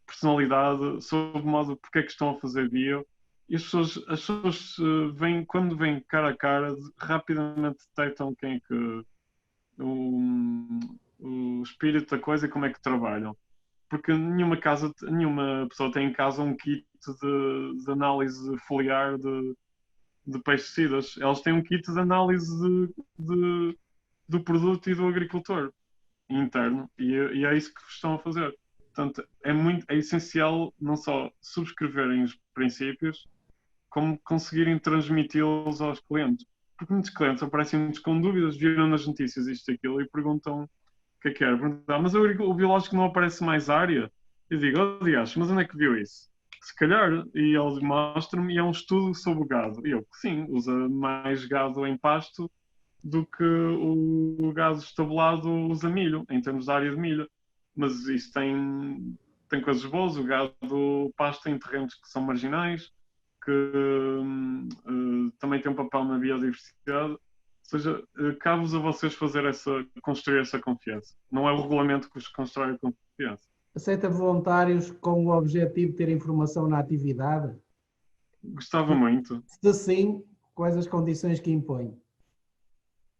personalidade, sobre o modo porque é que estão a fazer bio. E as pessoas quando vêm cara a cara, rapidamente detectam quem é que o espírito da coisa e como é que trabalham. Porque nenhuma pessoa tem em casa um kit de análise foliar de pesticidas. Elas têm um kit de análise do produto e do agricultor interno. E é isso que estão a fazer. Portanto, é essencial não só subscreverem os princípios, como conseguirem transmiti-los aos clientes. Porque muitos clientes aparecem-nos com dúvidas, viram nas notícias isto e aquilo e perguntam o que é que era. Mas o biológico não aparece mais área? Eu digo, oh diacho, mas onde é que viu isso? Se calhar, e eles mostram-me, e é um estudo sobre o gado. E eu, sim, usa mais gado em pasto do que o gado estabulado usa milho, em termos de área de milho. Mas isso tem coisas boas, o gado pasta em terrenos que são marginais, que também tem um papel na biodiversidade. Ou seja, cabe-vos a vocês construir essa confiança. Não é o regulamento que vos constrói a confiança. Aceita voluntários com o objetivo de ter informação na atividade? Gostava muito. Se sim, quais as condições que impõe?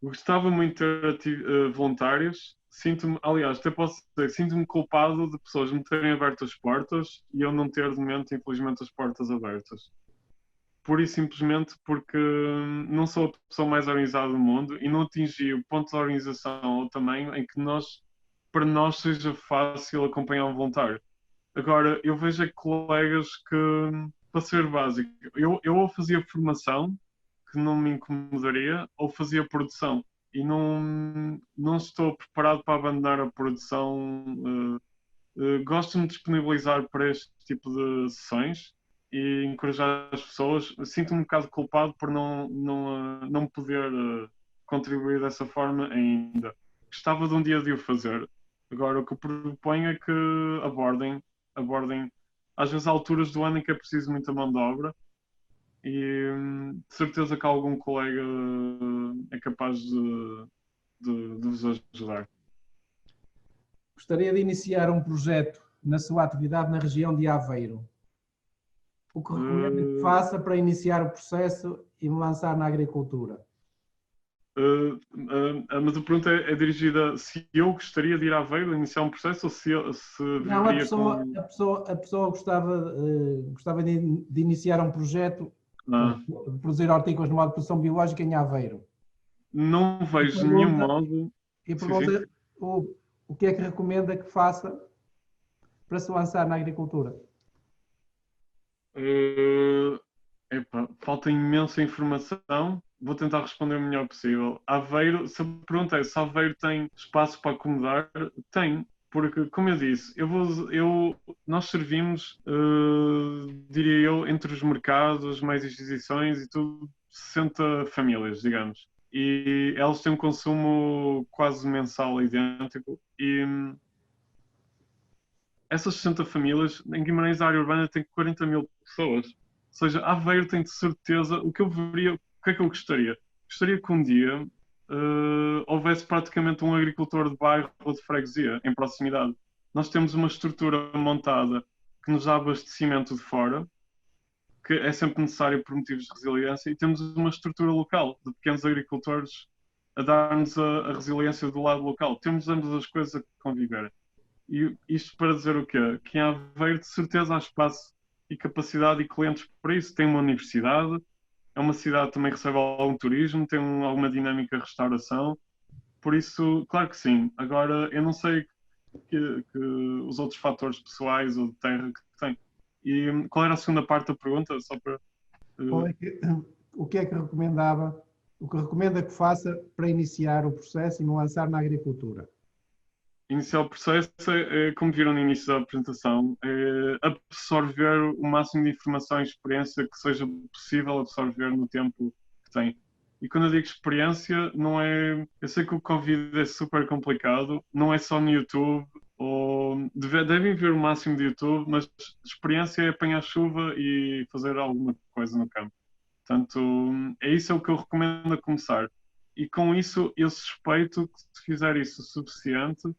Gostava muito de ter voluntários. Sinto-me, aliás, até posso dizer, sinto-me culpado de pessoas me terem aberto as portas e eu não ter, de momento, infelizmente, as portas abertas. Pura e simplesmente porque não sou a pessoa mais organizada do mundo e não atingi o ponto de organização ou tamanho em que para nós seja fácil acompanhar um voluntário. Agora, eu vejo colegas que, para ser básico, eu ou fazia formação, que não me incomodaria, ou fazia produção. E não estou preparado para abandonar a produção. Gosto de me disponibilizar para este tipo de sessões e encorajar as pessoas. Sinto-me um bocado culpado por não poder contribuir dessa forma ainda. Gostava de um dia de o fazer. Agora, o que eu proponho é que abordem, às vezes, alturas do ano em que é preciso muita mão de obra e de certeza que algum colega é capaz de vos ajudar. Gostaria de iniciar um projeto na sua atividade na região de Aveiro. O que recomenda que faça para iniciar o processo e me lançar na agricultura? Mas a pergunta é dirigida se eu gostaria de ir a Aveiro iniciar um processo ou se Não, a com... pessoa gostava de iniciar um projeto de produzir hortícolas numa produção biológica em Aveiro. Não vejo de nenhum modo... E pergunta o que é que recomenda que faça para se lançar na agricultura? Falta imensa informação. Vou tentar responder o melhor possível. Aveiro, se a pergunta é se Aveiro tem espaço para acomodar, tem. Porque, como eu disse, nós servimos, diria eu, entre os mercados, mais instituições e tudo, 60 famílias, digamos. E elas têm um consumo quase mensal idêntico. E essas 60 famílias, em Guimarães, a área urbana tem 40 mil pessoas. Ou seja, Aveiro tem de certeza, o que é que eu gostaria? Gostaria que um dia houvesse praticamente um agricultor de bairro ou de freguesia em proximidade. Nós temos uma estrutura montada que nos dá abastecimento de fora, que é sempre necessário por motivos de resiliência, e temos uma estrutura local de pequenos agricultores a dar-nos a resiliência do lado local. Temos ambas as coisas a conviver. E isto para dizer o quê? Que em Aveiro de certeza há espaço e capacidade e clientes para isso. Tem uma universidade, é uma cidade que também recebe algum turismo, tem alguma dinâmica de restauração. Por isso, claro que sim. Agora, eu não sei que os outros fatores pessoais ou de terra que tem. E qual era a segunda parte da pergunta? Só para... O que é que recomendava, o que recomenda que faça para iniciar o processo e me lançar na agricultura? Iniciar o processo como viram no início da apresentação, é absorver o máximo de informação e experiência que seja possível absorver no tempo que tem. E quando eu digo experiência, não é... Eu sei que o Covid é super complicado, não é só no YouTube, ou devem ver o máximo de YouTube, mas experiência é apanhar chuva e fazer alguma coisa no campo. Portanto, é isso o que eu recomendo a começar. E com isso, eu suspeito que se fizer isso o suficiente,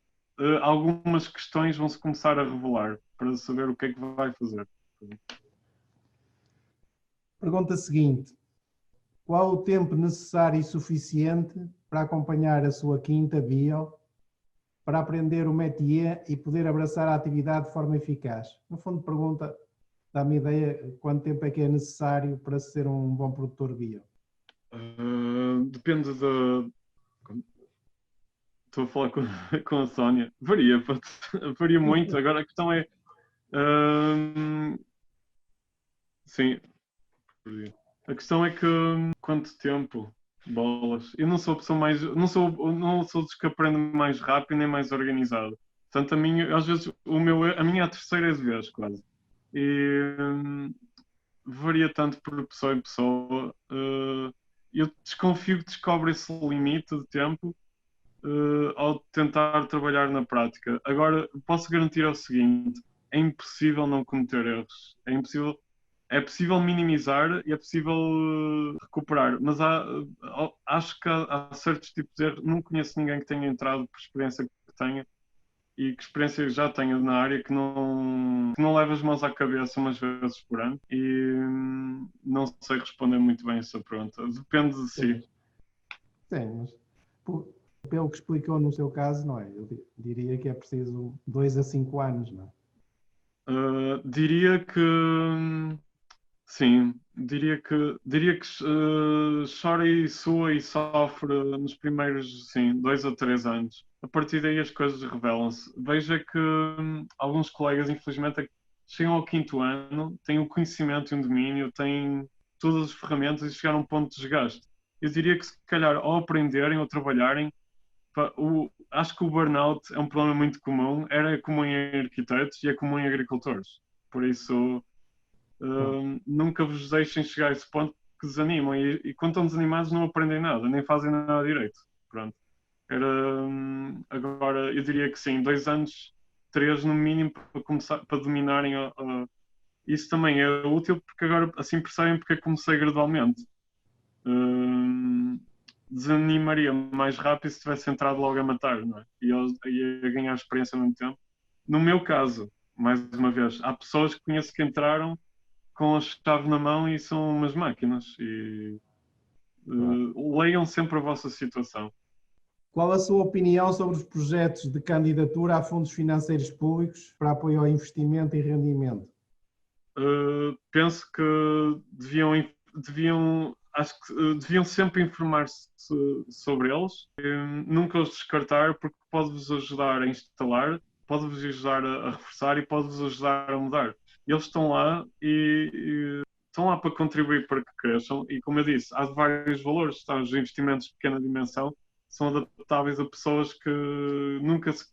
algumas questões vão-se começar a revelar para saber o que é que vai fazer. Pergunta seguinte. Qual o tempo necessário e suficiente para acompanhar a sua quinta bio, para aprender o métier e poder abraçar a atividade de forma eficaz? No fundo, pergunta, dá-me ideia quanto tempo é que é necessário para ser um bom produtor bio. Depende da... Estou a falar com a Sónia. Varia muito. Agora a questão é... Sim. A questão é que quanto tempo, bolas. Eu não sou a pessoa mais... Não sou dos que aprende mais rápido nem mais organizado. Portanto, às vezes, a minha é a terceira vez, quase. E varia tanto por pessoa em pessoa. Eu desconfio que descobre esse limite de tempo ao tentar trabalhar na prática. Agora, posso garantir o seguinte: é impossível não cometer erros. É possível minimizar e é possível recuperar, mas acho que há certos tipos de erros. Não conheço ninguém que tenha entrado por experiência que tenha e que experiência já tenha na área que não leva as mãos à cabeça umas vezes por ano e não sei responder muito bem essa pergunta. Depende de si. Sim, mas pelo que explicou no seu caso, não é? Eu diria que é preciso 2 a 5 anos, não é? Diria que sim, diria que chora e sua e sofre nos primeiros, sim, 2 a 3 anos. A partir daí as coisas revelam-se. Veja que alguns colegas, infelizmente, chegam ao 5º ano, têm o conhecimento e um domínio, têm todas as ferramentas e chegaram a um ponto de desgaste. Eu diria que se calhar ao aprenderem ou trabalharem, acho que o burnout é um problema muito comum, era comum em arquitetos e é comum em agricultores. Por isso, nunca vos deixem chegar a esse ponto que desanimam e quando estão desanimados não aprendem nada, nem fazem nada direito. Pronto. Agora, eu diria que sim, 2 anos, 3 no mínimo para começar, para dominarem. Isso também é útil porque agora assim percebem porque é que comecei gradualmente. Desanimaria mais rápido se tivesse entrado logo a matar, não é? E a ganhar experiência ao mesmo tempo. No meu caso, mais uma vez, há pessoas que conheço que entraram com a chave na mão e são umas máquinas. E leiam sempre a vossa situação. Qual a sua opinião sobre os projetos de candidatura a fundos financeiros públicos para apoio ao investimento e rendimento? Penso que acho que deviam sempre informar-se sobre eles, nunca os descartar, porque pode-vos ajudar a instalar, pode-vos ajudar a reforçar e pode-vos ajudar a mudar. Eles estão lá e estão lá para contribuir para que cresçam e, como eu disse, há de vários valores. Os investimentos de pequena dimensão são adaptáveis a pessoas que nunca se...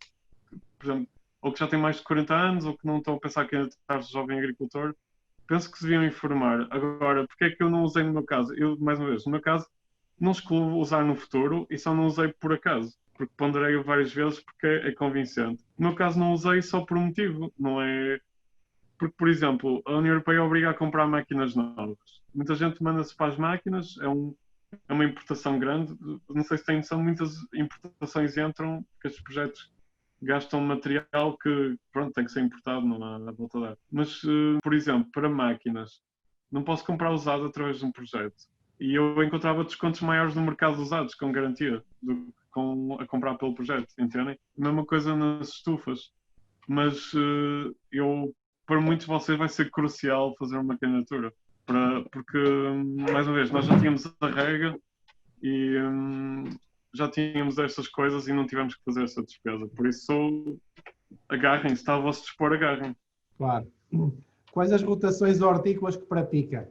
Por exemplo, ou que já têm mais de 40 anos, ou que não estão a pensar que ainda está jovem agricultor. Penso que se deviam informar. Agora, porque é que eu não usei no meu caso? Eu, mais uma vez, no meu caso, não excluo usar no futuro e só não usei por acaso. Porque ponderei-o várias vezes porque é convincente. No meu caso, não usei só por um motivo. Não é... Porque, por exemplo, a União Europeia obriga a comprar máquinas novas. Muita gente manda-se para as máquinas, é uma importação grande. Não sei se têm noção, muitas importações entram, porque estes projetos gastam material que, pronto, tem que ser importado, não há a volta a dar. Mas, por exemplo, para máquinas, não posso comprar usado através de um projeto. E eu encontrava descontos maiores no mercado de usados, com garantia, do que a comprar pelo projeto, entendem? A mesma coisa nas estufas. Mas para muitos de vocês vai ser crucial fazer uma candidatura. Porque, mais uma vez, nós já tínhamos a rega e já tínhamos estas coisas e não tivemos que fazer essa despesa. Por isso, agarrem-se, está a vosso dispor, agarrem. Claro. Quais as rotações hortícolas que pratica?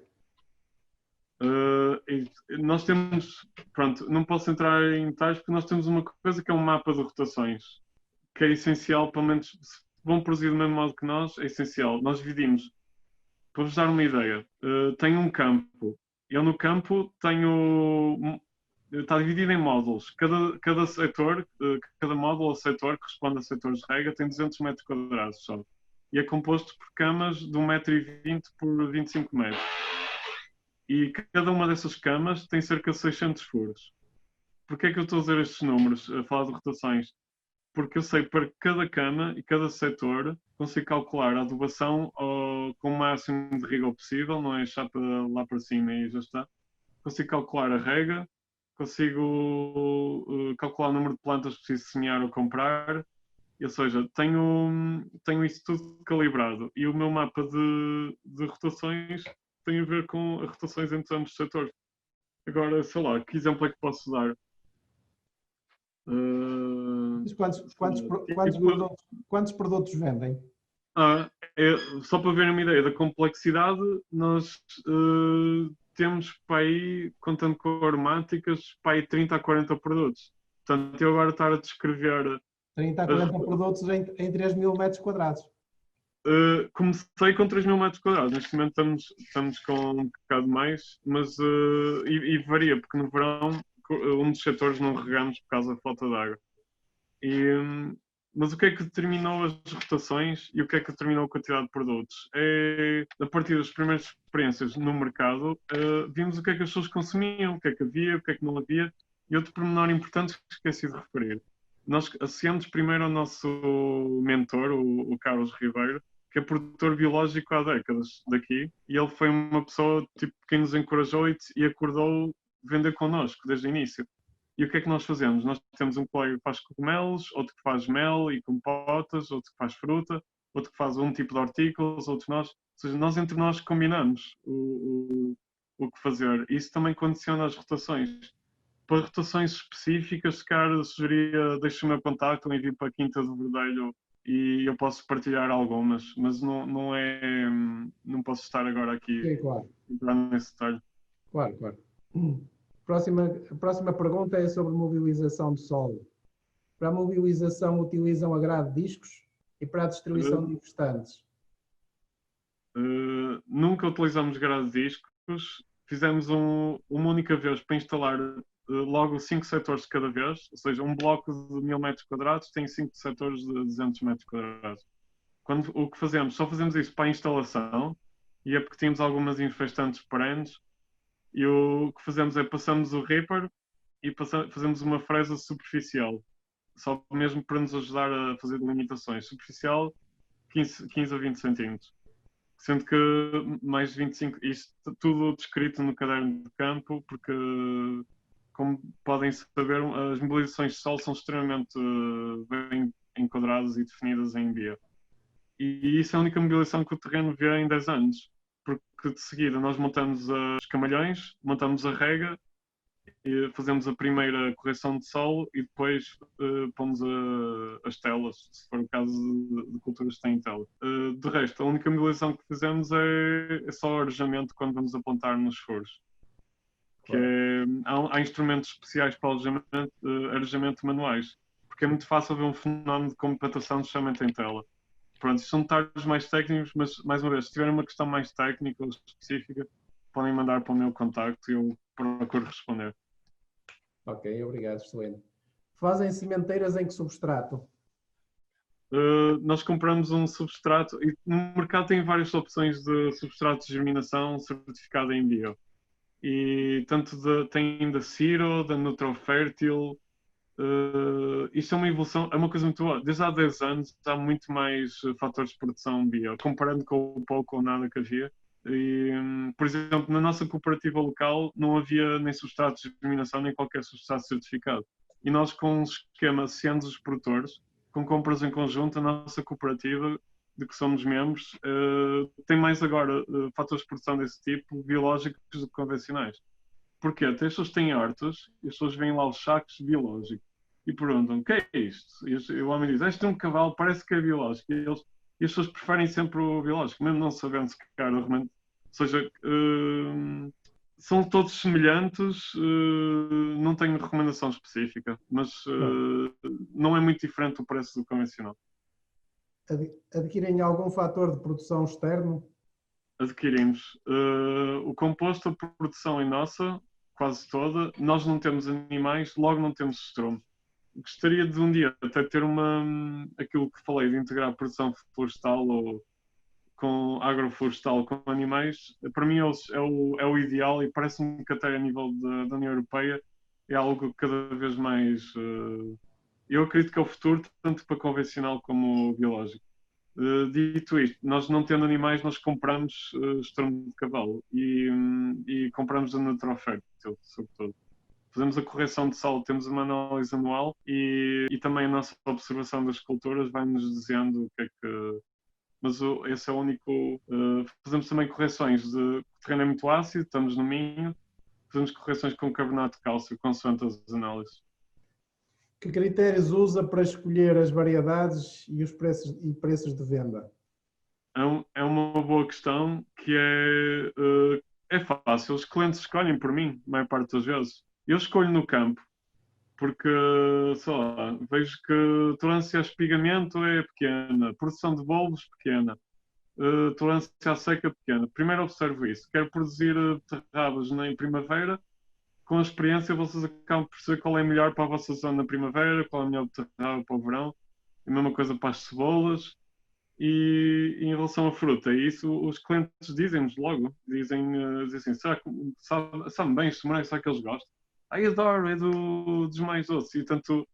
Nós temos, pronto, não posso entrar em detalhes porque nós temos uma coisa que é um mapa de rotações, que é essencial, pelo menos se vão produzir do mesmo modo que nós, é essencial. Nós dividimos, para vos dar uma ideia, tenho um campo. Eu no campo tenho... Está dividido em módulos. Cada setor, cada módulo ou setor que responde a setores de rega tem 200 metros quadrados só. E é composto por camas de 1,20 m por 25 metros. E cada uma dessas camas tem cerca de 600 furos. Porquê é que eu estou a dizer estes números, a falar de rotações? Porque eu sei para cada cama e cada setor consigo calcular a adubação com o máximo de rigor possível, não é chapa lá para cima e já está. Consigo calcular a rega, consigo calcular o número de plantas que preciso semear ou comprar, ou seja, tenho isso tudo calibrado. E o meu mapa de rotações tem a ver com as rotações entre ambos os setores. Agora, sei lá, que exemplo é que posso dar? Quantos produtos vendem? Só para verem uma ideia da complexidade, nós temos para aí, contando com aromáticas, para aí 30 a 40 produtos. Portanto, eu agora estar a descrever... 30 a 40 produtos em 3 mil metros quadrados. Comecei com 3 mil metros quadrados. Neste momento estamos com um bocado mais, mas e varia, porque no verão um dos setores não regamos por causa da falta de água. Mas o que é que determinou as rotações e o que é que determinou a quantidade de produtos? A partir das primeiras experiências no mercado, vimos o que é que as pessoas consumiam, o que é que havia, o que é que não havia, e outro pormenor importante que esqueci de referir. Nós associamos primeiro ao nosso mentor, o Carlos Ribeiro, que é produtor biológico há décadas daqui, e ele foi uma pessoa tipo, que nos encorajou e acordou vender connosco desde o início. E o que é que nós fazemos? Nós temos um colega que faz cogumelos, outro que faz mel e compotas, outro que faz fruta, outro que faz um tipo de hortícolas, outro nós. Ou seja, nós entre nós combinamos o que fazer. Isso também condiciona as rotações. Para rotações específicas, se calhar sugeria, deixe o meu contacto, envio para a Quinta do Verdelho e eu posso partilhar algumas, mas não posso estar agora aqui Sim, claro. entrar nesse detalhe. Claro, claro. A próxima pergunta é sobre mobilização de solo. Para a mobilização utilizam agrado de discos e para a distribuição de infestantes? Nunca utilizamos grade de discos. Fizemos uma única vez para instalar logo 5 setores de cada vez, ou seja, um bloco de 1000 metros quadrados tem 5 setores de 200 metros quadrados. O que fazemos? Só fazemos isso para a instalação e é porque tínhamos algumas infestantes perenes e o que fazemos é passamos o Reaper e fazemos uma fresa superficial, só mesmo para nos ajudar a fazer delimitações. Superficial, 15 a 20 centímetros. Sendo que mais de 25, isto tudo descrito no caderno de campo, porque, como podem saber, as mobilizações de solo são extremamente bem enquadradas e definidas em dia. E isso é a única mobilização que o terreno vê em 10 anos. Porque de seguida nós montamos os camalhões, montamos a rega, e fazemos a primeira correção de solo e depois pomos as telas, se for o caso de culturas que têm tela. De resto, a única mobilização que fizemos é só o arejamento quando vamos apontar nos furos. Claro. Há instrumentos especiais para arejamento manuais, porque é muito fácil ver um fenómeno de compactação de chamamento em tela. Pronto, isto são detalhes mais técnicos, mas mais uma vez, se tiverem uma questão mais técnica ou específica, podem mandar para o meu contacto e eu procuro responder. Ok, obrigado, excelente. Fazem sementeiras em que substrato? Nós compramos um substrato e no mercado tem várias opções de substrato de germinação certificado em bio. E tanto tem da Ciro, da Nutrofértil. Isto é uma evolução, é uma coisa muito boa. Desde há 10 anos há muito mais fatores de produção bio, comparando com o pouco ou nada que havia. E, por exemplo, na nossa cooperativa local não havia nem substrato de germinação nem qualquer substrato certificado. E nós, com um esquema associando os produtores, com compras em conjunto, a nossa cooperativa, de que somos membros, tem mais agora fatores de produção desse tipo, biológicos do que convencionais. Porquê? As pessoas têm hortas e as pessoas veem lá os sacos biológicos e perguntam: o que é isto? E o homem diz: este é um cavalo, parece que é biológico. E as pessoas preferem sempre o biológico, mesmo não sabendo se calhar realmente. Ou seja, são todos semelhantes, não tenho recomendação específica, mas não é muito diferente o preço do convencional. Adquirem algum fator de produção externo? Adquirimos. O composto, a produção é nossa, quase toda. Nós não temos animais, logo não temos estrume. Gostaria de um dia até ter aquilo que falei, de integrar a produção florestal ou com agroflorestal com animais. Para mim é o ideal e parece-me que até a nível da União Europeia é algo cada vez mais... eu acredito que é o futuro, tanto para convencional como biológico. Dito isto, nós não tendo animais, nós compramos estrume de cavalo e compramos a Nutrofértil, sobretudo. Fazemos a correção de solo, temos uma análise anual e também a nossa observação das culturas vai-nos dizendo o que é que... Mas esse é o único... fazemos também correções o terreno é muito ácido, estamos no Minho, fazemos correções com carbonato de cálcio, consoante as análises. Que critérios usa para escolher as variedades e os preços de venda? É uma boa questão que é fácil. Os clientes escolhem por mim, a maior parte das vezes. Eu escolho no campo, porque só vejo que a tolerância a espigamento é pequena, produção de bulbos pequena, tolerância à seca pequena. Primeiro observo isso. Quero produzir beterrabas em primavera. Com a experiência, vocês acabam por perceber qual é melhor para a vossa zona na primavera, qual é melhor beterraba para o verão. A mesma coisa para as cebolas. E em relação à fruta, isso os clientes dizem-nos logo. Dizem assim, será que sabe bem este morango, será que eles gostam? Ai, adoro, é dos mais doces. E tanto,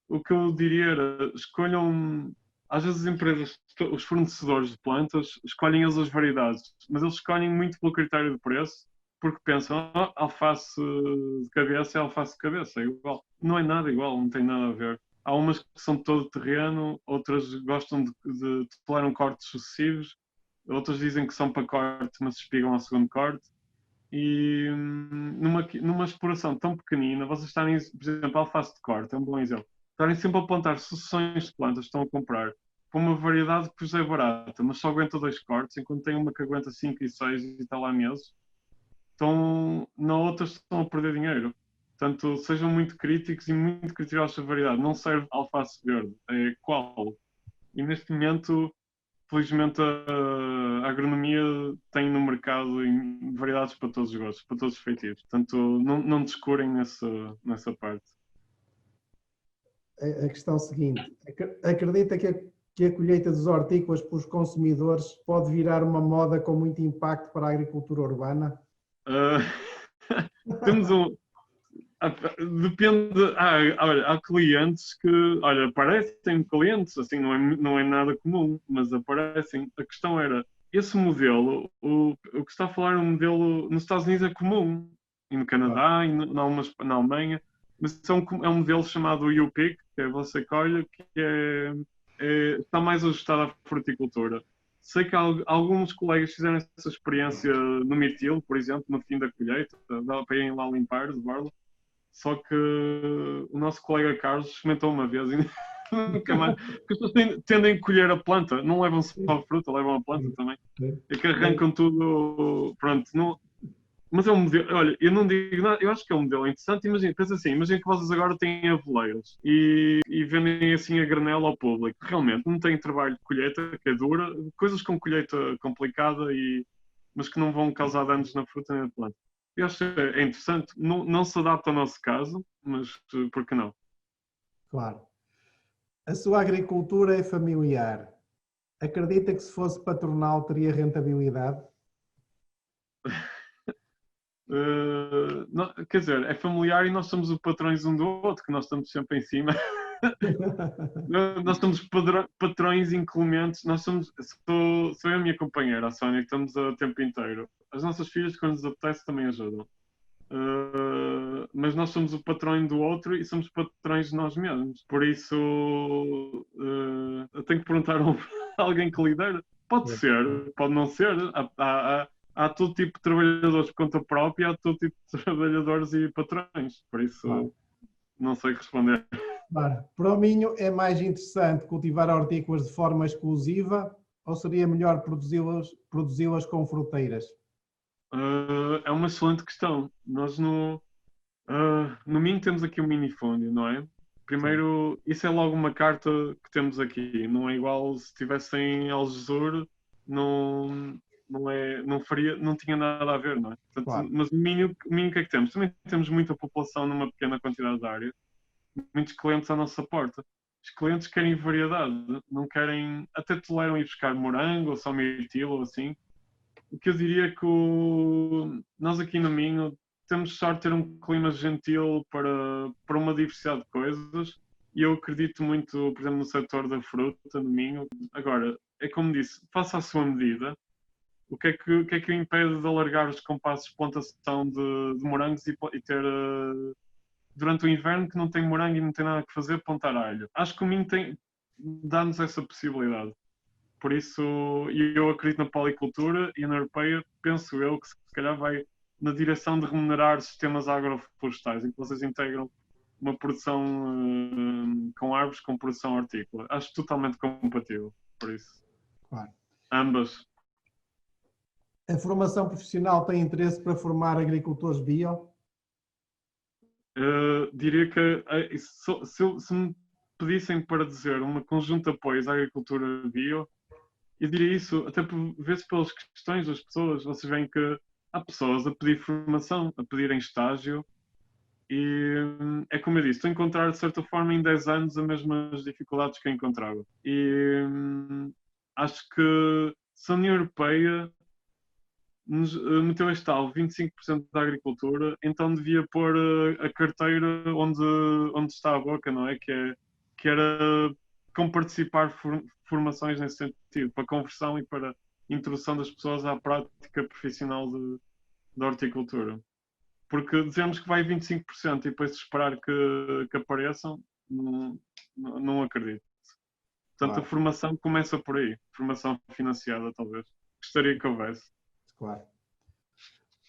o que eu diria era, escolham... Às vezes as empresas, os fornecedores de plantas, escolhem as variedades, mas eles escolhem muito pelo critério de preço, porque pensam, alface de cabeça é alface de cabeça, é igual. não é nada igual, não tem nada a ver. Há umas que são todo terreno, outras gostam de toleram cortes sucessivos, outras dizem que são para corte, mas se espigam ao segundo corte. E numa exploração tão pequenina, vocês estarem, por exemplo, alface de corte, é um bom exemplo, estarem sempre a plantar sucessões de plantas que estão a comprar com uma variedade que vos é barata, mas só aguenta 2 cortes, enquanto tem uma que aguenta 5 e 6 e está lá meses, então na outra estão a perder dinheiro. Portanto, sejam muito críticos e muito criteriosos da variedade. Não serve alface verde, é qual? E neste momento, felizmente, a agronomia tem no mercado variedades para todos os gostos, para todos os feitios. Portanto, não descurem nessa parte. A questão seguinte, acredita que a colheita dos hortícolas pelos consumidores pode virar uma moda com muito impacto para a agricultura urbana? Temos um... Depende. Olha, há clientes que, olha, aparecem clientes, assim, não é nada comum, mas aparecem. A questão era, esse modelo, o que está a falar é um modelo nos Estados Unidos é comum, e no Canadá, e na Alemanha, mas é um modelo chamado UPIC, que é você colhe, que está mais ajustado à fruticultura. Sei que alguns colegas fizeram essa experiência no mirtilo, por exemplo, no fim da colheita, dá para irem lá limpar de borla. Só que o nosso colega Carlos experimentou uma vez e nunca mais. Porque as pessoas tendem a colher a planta, não levam só a fruta, levam a planta também. É que arrancam tudo. Pronto, não... Mas é um modelo. Olha, eu não digo nada, eu acho que é um modelo interessante. Imagina, pensa assim: imagina que vocês agora têm aveleiras e vendem assim a granela ao público. Realmente não tem trabalho de colheita, que é dura, coisas com colheita complicada, mas que não vão causar danos na fruta nem na planta. Eu acho que é interessante. Não se adapta ao nosso caso, mas por que não? Claro. A sua agricultura é familiar. Acredita que se fosse patronal teria rentabilidade? Quer dizer, é familiar e nós somos os patrões um do outro, que nós estamos sempre em cima. Nós somos patrões inclementes. Sou eu e a minha companheira, a Sónia, que estamos o tempo inteiro. As nossas filhas, quando nos apetece, também ajudam. Mas nós somos o patrão do outro e somos patrões de nós mesmos. Por isso, eu tenho que perguntar a alguém que lidera. Pode ser, pode não ser. Há todo tipo de trabalhadores por conta própria, há todo tipo de trabalhadores e patrões. Por isso, não sei responder. Claro. Para o Minho, é mais interessante cultivar hortícolas de forma exclusiva ou seria melhor produzi-las com fruteiras? É uma excelente questão. Nós no Minho temos aqui um minifúndio, não é? Primeiro, isso é logo uma carta que temos aqui. Não é igual se estivesse em Algesur, não tinha nada a ver, não é? Portanto, Claro. mas o Minho, o que é que temos? Também temos muita população numa pequena quantidade de área. Muitos clientes à nossa porta. Os clientes querem variedade, não querem, até toleram ir buscar morango ou só mirtilo ou assim. O que eu diria é que nós aqui no Minho temos sorte de ter um clima gentil para uma diversidade de coisas e eu acredito muito, por exemplo, no setor da fruta no Minho. Agora, é como disse, faça a sua medida. O que é que o impede de alargar os compassos de plantação de morangos e ter durante o inverno que não tem morango e não tem nada que fazer, plantar alho? Acho que o Minho dá-nos essa possibilidade. Por isso, eu acredito na policultura e na europeia, penso eu que se calhar vai na direção de remunerar sistemas agroflorestais, em que vocês integram uma produção com árvores com produção hortícola. Acho totalmente compatível, por isso. Claro. Ambas. A formação profissional tem interesse para formar agricultores bio? Diria que se me pedissem para dizer um conjunto de apoios à agricultura bio, eu diria isso, até por vezes pelas questões das pessoas. Vocês veem que há pessoas a pedir formação, a pedirem estágio, e é como eu disse, estou a encontrar de certa forma em 10 anos as mesmas dificuldades que eu encontrava. E acho que se a União Europeia meteu este tal 25% da agricultura, então devia pôr a carteira onde está a boca, não é? Que era como participar formações nesse sentido, para conversão e para introdução das pessoas à prática profissional da horticultura. Porque dizemos que vai 25% e depois esperar que apareçam, não acredito. Portanto, Claro. a formação começa por aí. Formação financiada, talvez. Gostaria que houvesse. Claro.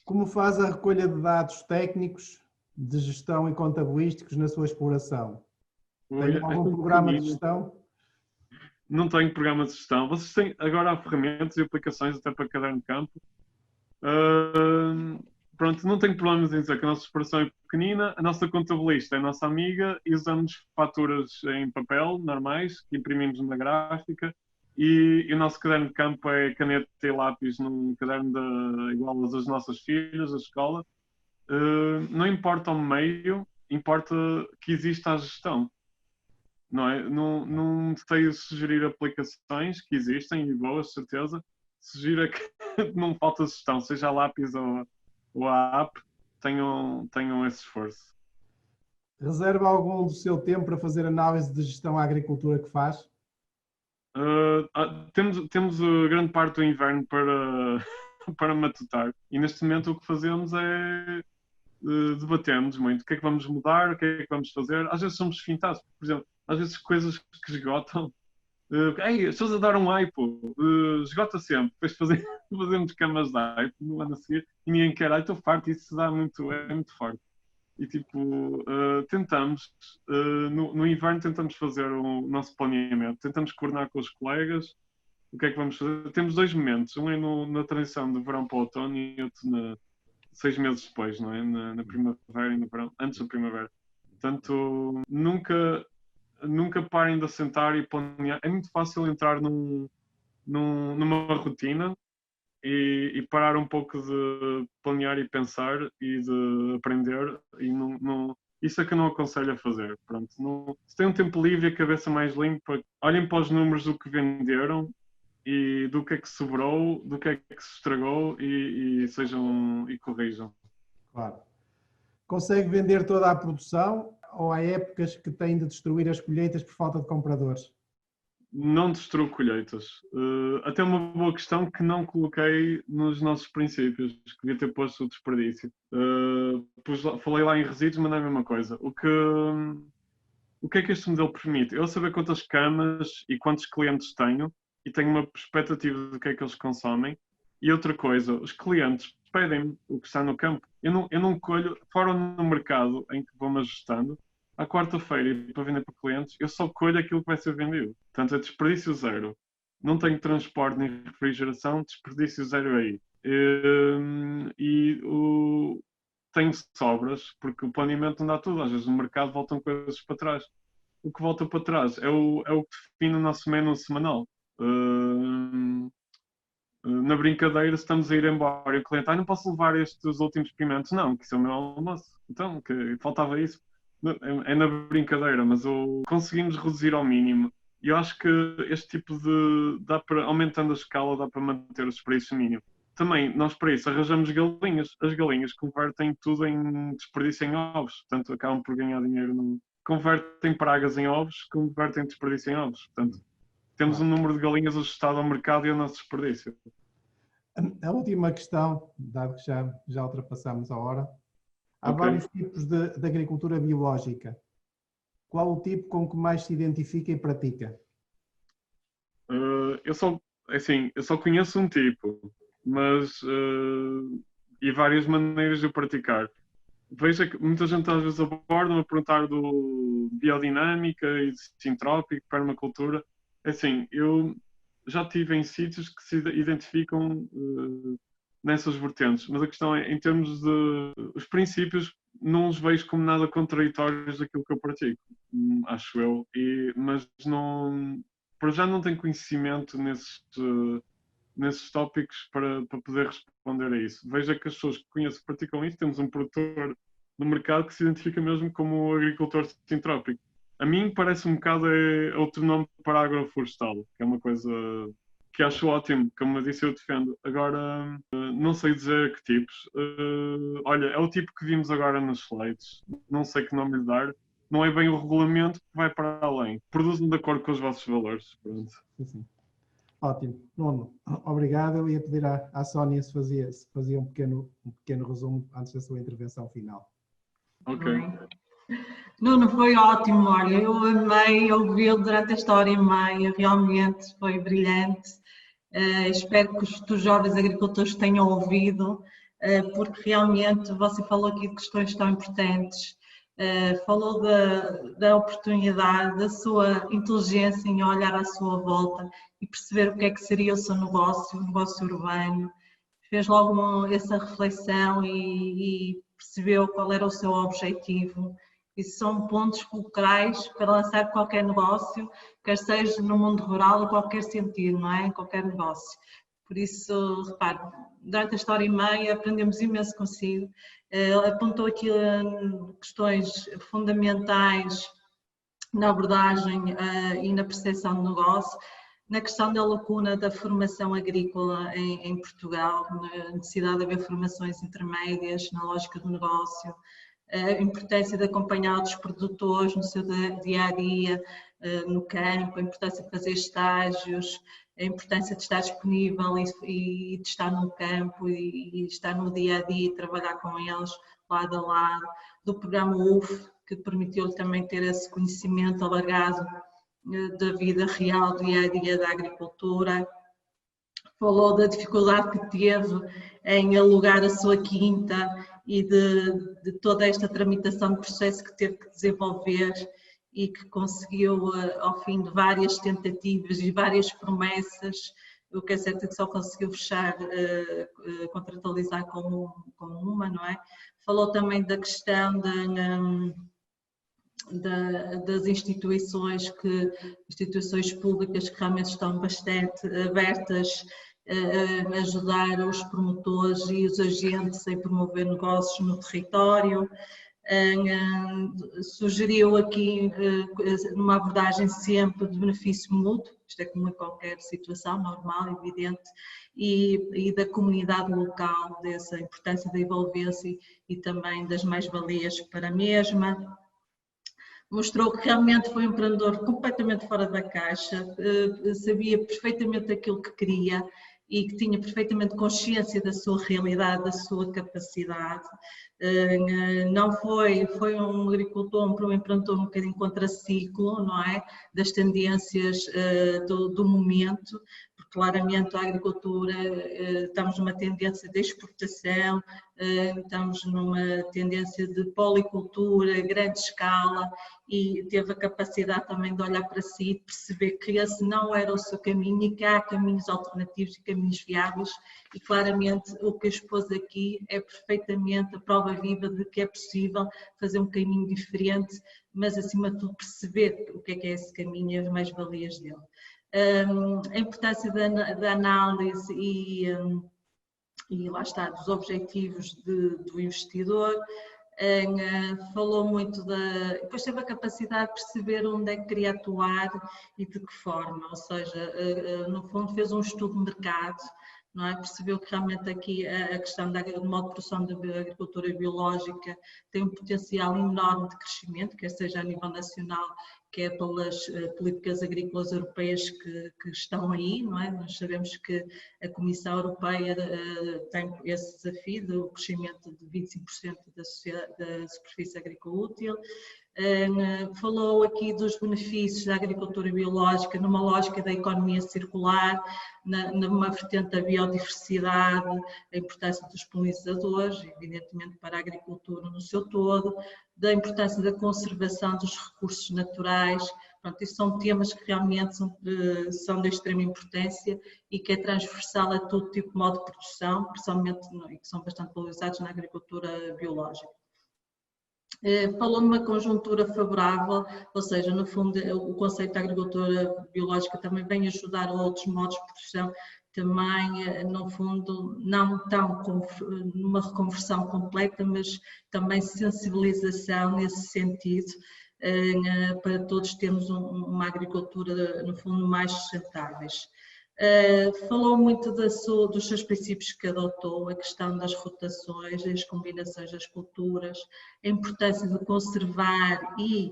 Como faz a recolha de dados técnicos de gestão e contabilísticos na sua exploração? Tem algum programa de gestão? Não tenho programa de gestão. Vocês têm agora há ferramentas e aplicações até para caderno de campo. Pronto, não tenho problemas em dizer que a nossa exploração é pequenina, a nossa contabilista é a nossa amiga e usamos faturas em papel, normais, que imprimimos na gráfica, e o nosso caderno de campo é caneta e lápis num caderno igual aos das nossas filhas, da escola. Não importa o meio, importa que exista a gestão. Não é? Não sei sugerir aplicações que existem e boas, certeza. Sugiro que não falta gestão, seja a lápis ou a app, tenham esse esforço. Reserva algum do seu tempo para fazer análise de gestão à agricultura que faz? Temos grande parte do inverno para, para matutar e neste momento o que fazemos é debatemos muito o que é que vamos mudar, o que é que vamos fazer. Às vezes somos fintados, por exemplo, às vezes coisas que esgotam. Ei, as pessoas adoram aipo, esgota sempre. Depois fazemos camas de aipo no ano a seguir e ninguém quer. Estou farto, isso é muito forte. E tipo, tentamos, no inverno tentamos fazer o nosso planeamento, tentamos coordenar com os colegas o que é que vamos fazer. Temos dois momentos, um é na transição do verão para o outono e outro 6 meses depois, não é? Na primavera e no verão, antes da primavera. Portanto, nunca parem de assentar e planear. É muito fácil entrar numa rotina e parar um pouco de planear e pensar e de aprender e isso é que eu não aconselho a fazer. Pronto, se tem um tempo livre e a cabeça mais limpa, olhem para os números do que venderam e do que é que sobrou, do que é que se estragou e corrijam. Claro. Consegue vender toda a produção ou há épocas que tem de destruir as colheitas por falta de compradores? Não destruo colheitas. Até uma boa questão que não coloquei nos nossos princípios, que devia ter posto o desperdício. Falei lá em resíduos, mas não é a mesma coisa. O que é que este modelo permite? Eu saber quantas camas e quantos clientes tenho e tenho uma perspectiva do que é que eles consomem. E outra coisa, os clientes pedem-me o que está no campo. Eu não colho, fora no mercado em que vou-me ajustando, à quarta-feira para vender para clientes, eu só colho aquilo que vai ser vendido. Portanto, é desperdício zero. Não tenho transporte nem refrigeração, desperdício zero aí. Tenho sobras, porque o planeamento não dá tudo. Às vezes no mercado voltam coisas para trás. O que volta para trás é o que define o nosso menu semanal. Na brincadeira, se estamos a ir embora e o cliente, não posso levar estes últimos pimentos, não, que isso é o meu almoço. Então, que faltava isso. É na brincadeira, mas conseguimos reduzir ao mínimo. E eu acho que este tipo aumentando a escala, dá para manter os preços mínimos. Também, nós para isso arranjamos galinhas. As galinhas convertem tudo em desperdício em ovos. Portanto, acabam por ganhar dinheiro. Convertem pragas em ovos, convertem desperdício em ovos. Portanto, temos um número de galinhas ajustado ao mercado e ao nosso desperdício. A última questão, dado que já ultrapassamos a hora. Há vários tipos de agricultura biológica. Qual o tipo com que mais se identifica e pratica? Eu só conheço um tipo, mas e várias maneiras de o praticar. Veja que muita gente às vezes aborda a perguntar do biodinâmica e de sintrópico, permacultura. Assim, eu já estive em sítios que se identificam nessas vertentes, mas a questão é, em termos de os princípios, não os vejo como nada contraditórios daquilo que eu pratico, acho eu, mas para já não tenho conhecimento nesses tópicos para poder responder a isso. Veja que as pessoas que conheço praticam isso, temos um produtor no mercado que se identifica mesmo como agricultor sintrópico. A mim parece um bocado outro nome para agroflorestal, que é uma coisa que acho ótimo, como eu disse, eu defendo. Agora, não sei dizer que tipos. Olha, é o tipo que vimos agora nos slides, não sei que nome lhe dar. Não é bem o regulamento que vai para além. Produzem de acordo com os vossos valores. Pronto. Sim. Ótimo. Nuno, obrigado. Eu ia pedir à Sónia se fazia um pequeno resumo antes da sua intervenção final. Ok. Não foi ótimo, olha, eu amei ouvi-lo durante esta hora e meia, realmente foi brilhante. Espero que os jovens agricultores tenham ouvido, porque realmente você falou aqui de questões tão importantes. Falou da oportunidade, da sua inteligência em olhar à sua volta e perceber o que é que seria o seu negócio, o negócio urbano. Fez logo essa reflexão e percebeu qual era o seu objetivo. Isso são pontos fulcrais para lançar qualquer negócio, quer seja no mundo rural ou qualquer sentido, não é? Em qualquer negócio. Por isso, repare, durante esta hora e meia aprendemos imenso consigo. Ele apontou aqui questões fundamentais na abordagem e na percepção do negócio, na questão da lacuna da formação agrícola em Portugal, na necessidade de haver formações intermédias na lógica do negócio, a importância de acompanhar os produtores no seu dia-a-dia, no campo, a importância de fazer estágios, a importância de estar disponível e de estar no campo e estar no dia-a-dia e trabalhar com eles lado a lado, do programa UF, que permitiu-lhe também ter esse conhecimento alargado da vida real, do dia-a-dia da agricultura. Falou da dificuldade que teve em alugar a sua quinta e de toda esta tramitação de processo que teve que desenvolver e que conseguiu, ao fim de várias tentativas e várias promessas, o que é certo é que só conseguiu fechar, contratualizar com uma, não é? Falou também da questão das instituições públicas que realmente estão bastante abertas a ajudar os promotores e os agentes em promover negócios no território. Sugeriu aqui numa abordagem sempre de benefício mútuo, isto é como em qualquer situação normal, evidente, e da comunidade local, dessa importância da envolvência e também das mais-valias para a mesma. Mostrou que realmente foi um empreendedor completamente fora da caixa, sabia perfeitamente aquilo que queria e que tinha perfeitamente consciência da sua realidade, da sua capacidade. Não foi um agricultor, um empreendedor um bocadinho contraciclo, não é? Das tendências do momento, porque claramente a agricultura, estamos numa tendência de exportação, estamos numa tendência de policultura, grande escala, e teve a capacidade também de olhar para si e perceber que esse não era o seu caminho e que há caminhos alternativos e caminhos viáveis, e claramente o que expôs aqui é perfeitamente a prova viva de que é possível fazer um caminho diferente, mas acima de tudo perceber o que é esse caminho e as mais-valias dele. A importância da análise e lá está, dos objetivos do investidor. Falou muito depois teve a capacidade de perceber onde é que queria atuar e de que forma, ou seja, no fundo fez um estudo de mercado, não é? Percebeu que realmente aqui a questão do modo de produção da agricultura biológica tem um potencial enorme de crescimento, quer seja a nível nacional, quer pelas políticas agrícolas europeias que estão aí, não é? Nós sabemos que a Comissão Europeia tem esse desafio do crescimento de 25% da superfície agrícola útil. Falou aqui dos benefícios da agricultura biológica numa lógica da economia circular, numa vertente da biodiversidade, a importância dos polinizadores, evidentemente para a agricultura no seu todo, da importância da conservação dos recursos naturais. Pronto, isso são temas que realmente são de extrema importância e que é transversal a todo tipo de modo de produção, principalmente e que são bastante valorizados na agricultura biológica. Falou numa conjuntura favorável, ou seja, no fundo o conceito da agricultura biológica também vem ajudar a outros modos de produção, também no fundo não tão numa reconversão completa, mas também sensibilização nesse sentido, para todos termos uma agricultura no fundo mais sustentáveis. Falou muito dos seus princípios que adotou, a questão das rotações, as combinações das culturas, a importância de conservar e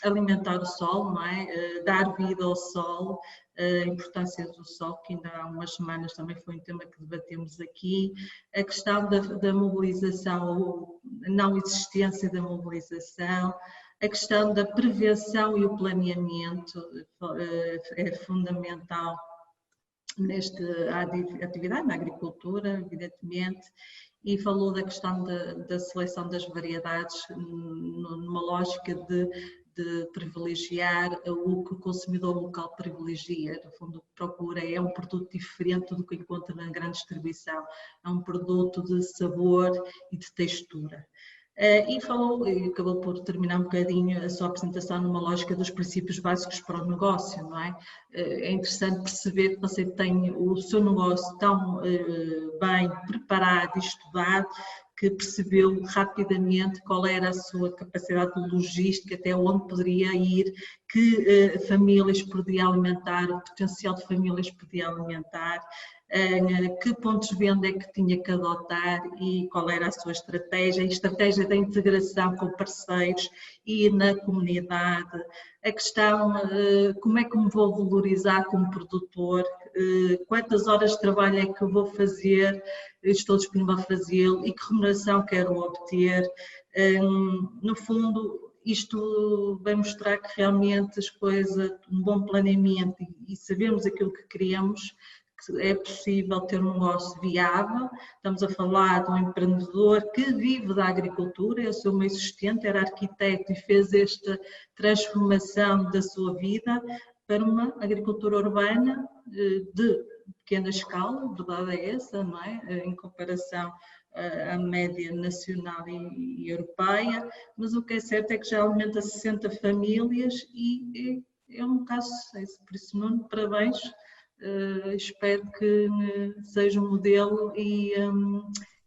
alimentar o solo, não é? Dar vida ao solo, a importância do solo, que ainda há umas semanas também foi um tema que debatemos aqui, a questão da mobilização ou não existência da mobilização, a questão da prevenção e o planeamento é fundamental nesta atividade, na agricultura, evidentemente, e falou da questão da seleção das variedades numa lógica de privilegiar o que o consumidor local privilegia. No fundo, o que procura é um produto diferente do que encontra na grande distribuição, é um produto de sabor e de textura. E acabou por terminar um bocadinho a sua apresentação numa lógica dos princípios básicos para o negócio, não é? É interessante perceber que você tem o seu negócio tão bem preparado e estudado que percebeu rapidamente qual era a sua capacidade de logística, até onde poderia ir, que famílias podia alimentar, o potencial de famílias podia alimentar, que pontos de venda é que tinha que adotar e qual era a sua estratégia, a estratégia da integração com parceiros e na comunidade, a questão como é que me vou valorizar como produtor, quantas horas de trabalho é que eu vou fazer, estou disponível a fazê-lo e que remuneração quero obter. No fundo, isto vai mostrar que realmente as coisas, um bom planeamento e sabemos aquilo que queremos, é possível ter um negócio viável. Estamos a falar de um empreendedor que vive da agricultura, é o seu meio sustento, era arquiteto e fez esta transformação da sua vida para uma agricultura urbana de pequena escala, a verdade é essa, não é? Em comparação à média nacional e europeia, mas o que é certo é que já aumenta 60 famílias e é um caso de sucesso. Por isso, Nuno, parabéns. Espero que seja um modelo e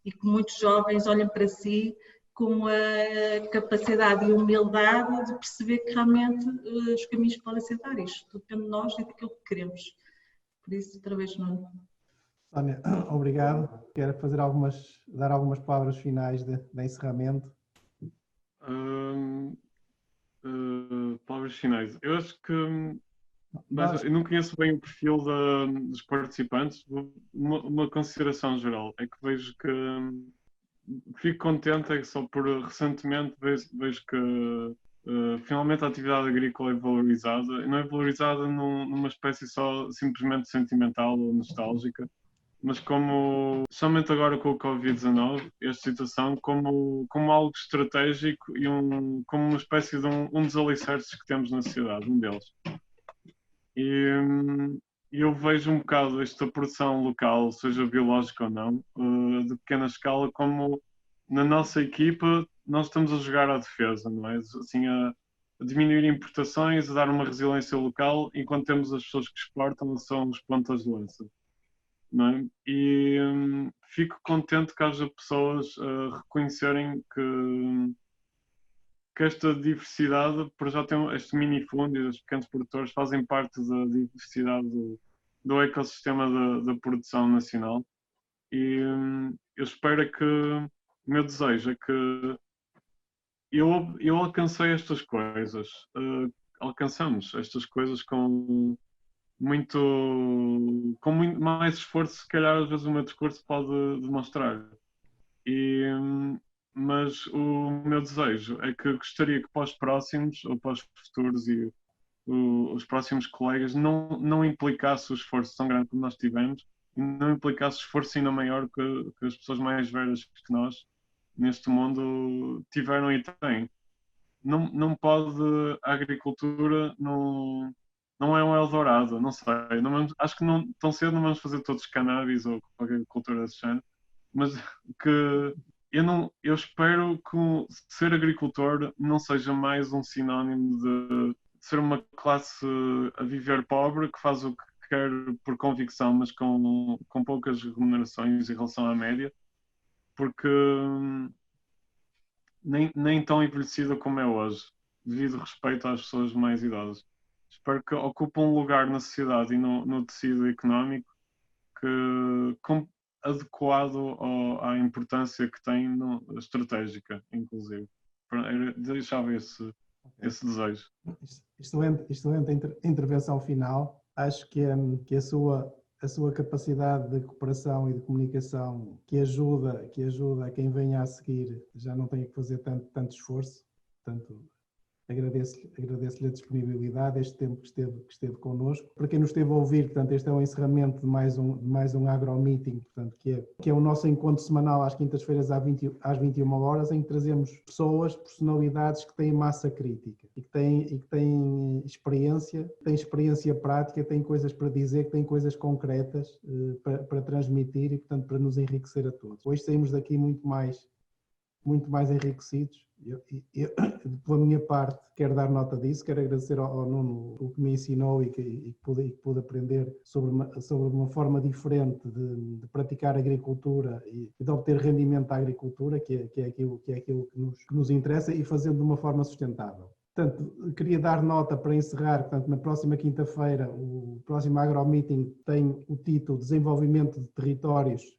que muitos jovens olhem para si com a capacidade e humildade de perceber que realmente os caminhos podem ser vários. Depende de nós e daquilo que queremos. Por isso, parabéns, Nuno. Sónia, obrigado. Quero dar algumas palavras finais de encerramento. Palavras finais. Eu acho que eu não conheço bem o perfil dos participantes. Uma consideração geral é que vejo que fico contente é que só por recentemente vejo que finalmente a atividade agrícola é valorizada, e não é valorizada numa espécie só simplesmente sentimental ou nostálgica, mas como, somente agora com o Covid-19, esta situação como algo estratégico e como uma espécie de um dos alicerces que temos na sociedade, um deles. E eu vejo um bocado esta produção local, seja biológica ou não, de pequena escala, como na nossa equipa nós estamos a jogar à defesa, não é? Assim, a diminuir importações, a dar uma resiliência local, enquanto temos as pessoas que exportam, são os pontas de lança. Não é? E fico contente que haja pessoas a reconhecerem que esta diversidade, por já tem este mini-fundo e os pequenos produtores fazem parte da diversidade do ecossistema da produção nacional. E eu espero que, o meu desejo é que eu alcancei estas coisas, alcançamos estas coisas com muito mais esforço, se calhar às vezes o meu discurso pode demonstrar. Mas o meu desejo é que gostaria que para os próximos, ou para os futuros e os próximos colegas, não implicasse o esforço tão grande que nós tivemos, não implicasse esforço ainda maior que as pessoas mais velhas que nós neste mundo tiveram e têm. Não pode, a agricultura não é um Eldorado, não sei. Acho que tão cedo não vamos fazer todos cannabis ou qualquer cultura desse género, mas que eu espero que ser agricultor não seja mais um sinónimo de ser uma classe a viver pobre que faz o que quer por convicção, mas com poucas remunerações em relação à média, porque nem tão envelhecida como é hoje, devido respeito às pessoas mais idosas. espero que ocupe um lugar na sociedade e no tecido económico adequado à importância que tem estratégica, inclusive. Eu deixava esse desejo. Excelente intervenção final. Acho que a sua capacidade de cooperação e de comunicação que ajuda a quem venha a seguir já não tenha que fazer tanto esforço. Portanto, agradeço-lhe a disponibilidade, este tempo que esteve connosco. Para quem nos esteve a ouvir, portanto, este é o encerramento de mais um AgroMeeting, portanto, que é o nosso encontro semanal às quintas-feiras às 21 horas, em que trazemos pessoas, personalidades que têm massa crítica e que têm experiência prática, têm coisas para dizer, têm coisas concretas para transmitir e, portanto, para nos enriquecer a todos. Hoje saímos daqui muito mais enriquecidos. Eu, pela minha parte, quero dar nota disso, quero agradecer ao Nuno o que me ensinou e que pude aprender sobre uma forma diferente de praticar agricultura e de obter rendimento da agricultura, que é aquilo que nos interessa, e fazendo de uma forma sustentável. Portanto, queria dar nota para encerrar, portanto, na próxima quinta-feira, o próximo AgroMeeting tem o título Desenvolvimento de Territórios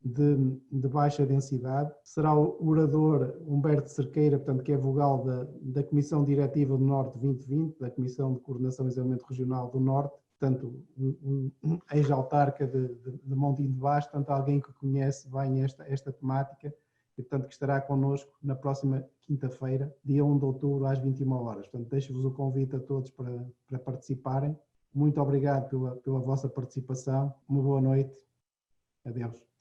de baixa densidade. Será o orador Humberto Cerqueira, portanto, que é vogal da Comissão Diretiva do Norte 2020, da Comissão de Coordenação e Desenvolvimento Regional do Norte, portanto, um ex-autarca de Montinho de Basto, portanto, alguém que conhece bem esta temática e, portanto, que estará connosco na próxima quinta-feira, dia 1 de outubro, às 21 horas. Portanto, deixo-vos o convite a todos para participarem. Muito obrigado pela vossa participação. Uma boa noite. Adeus.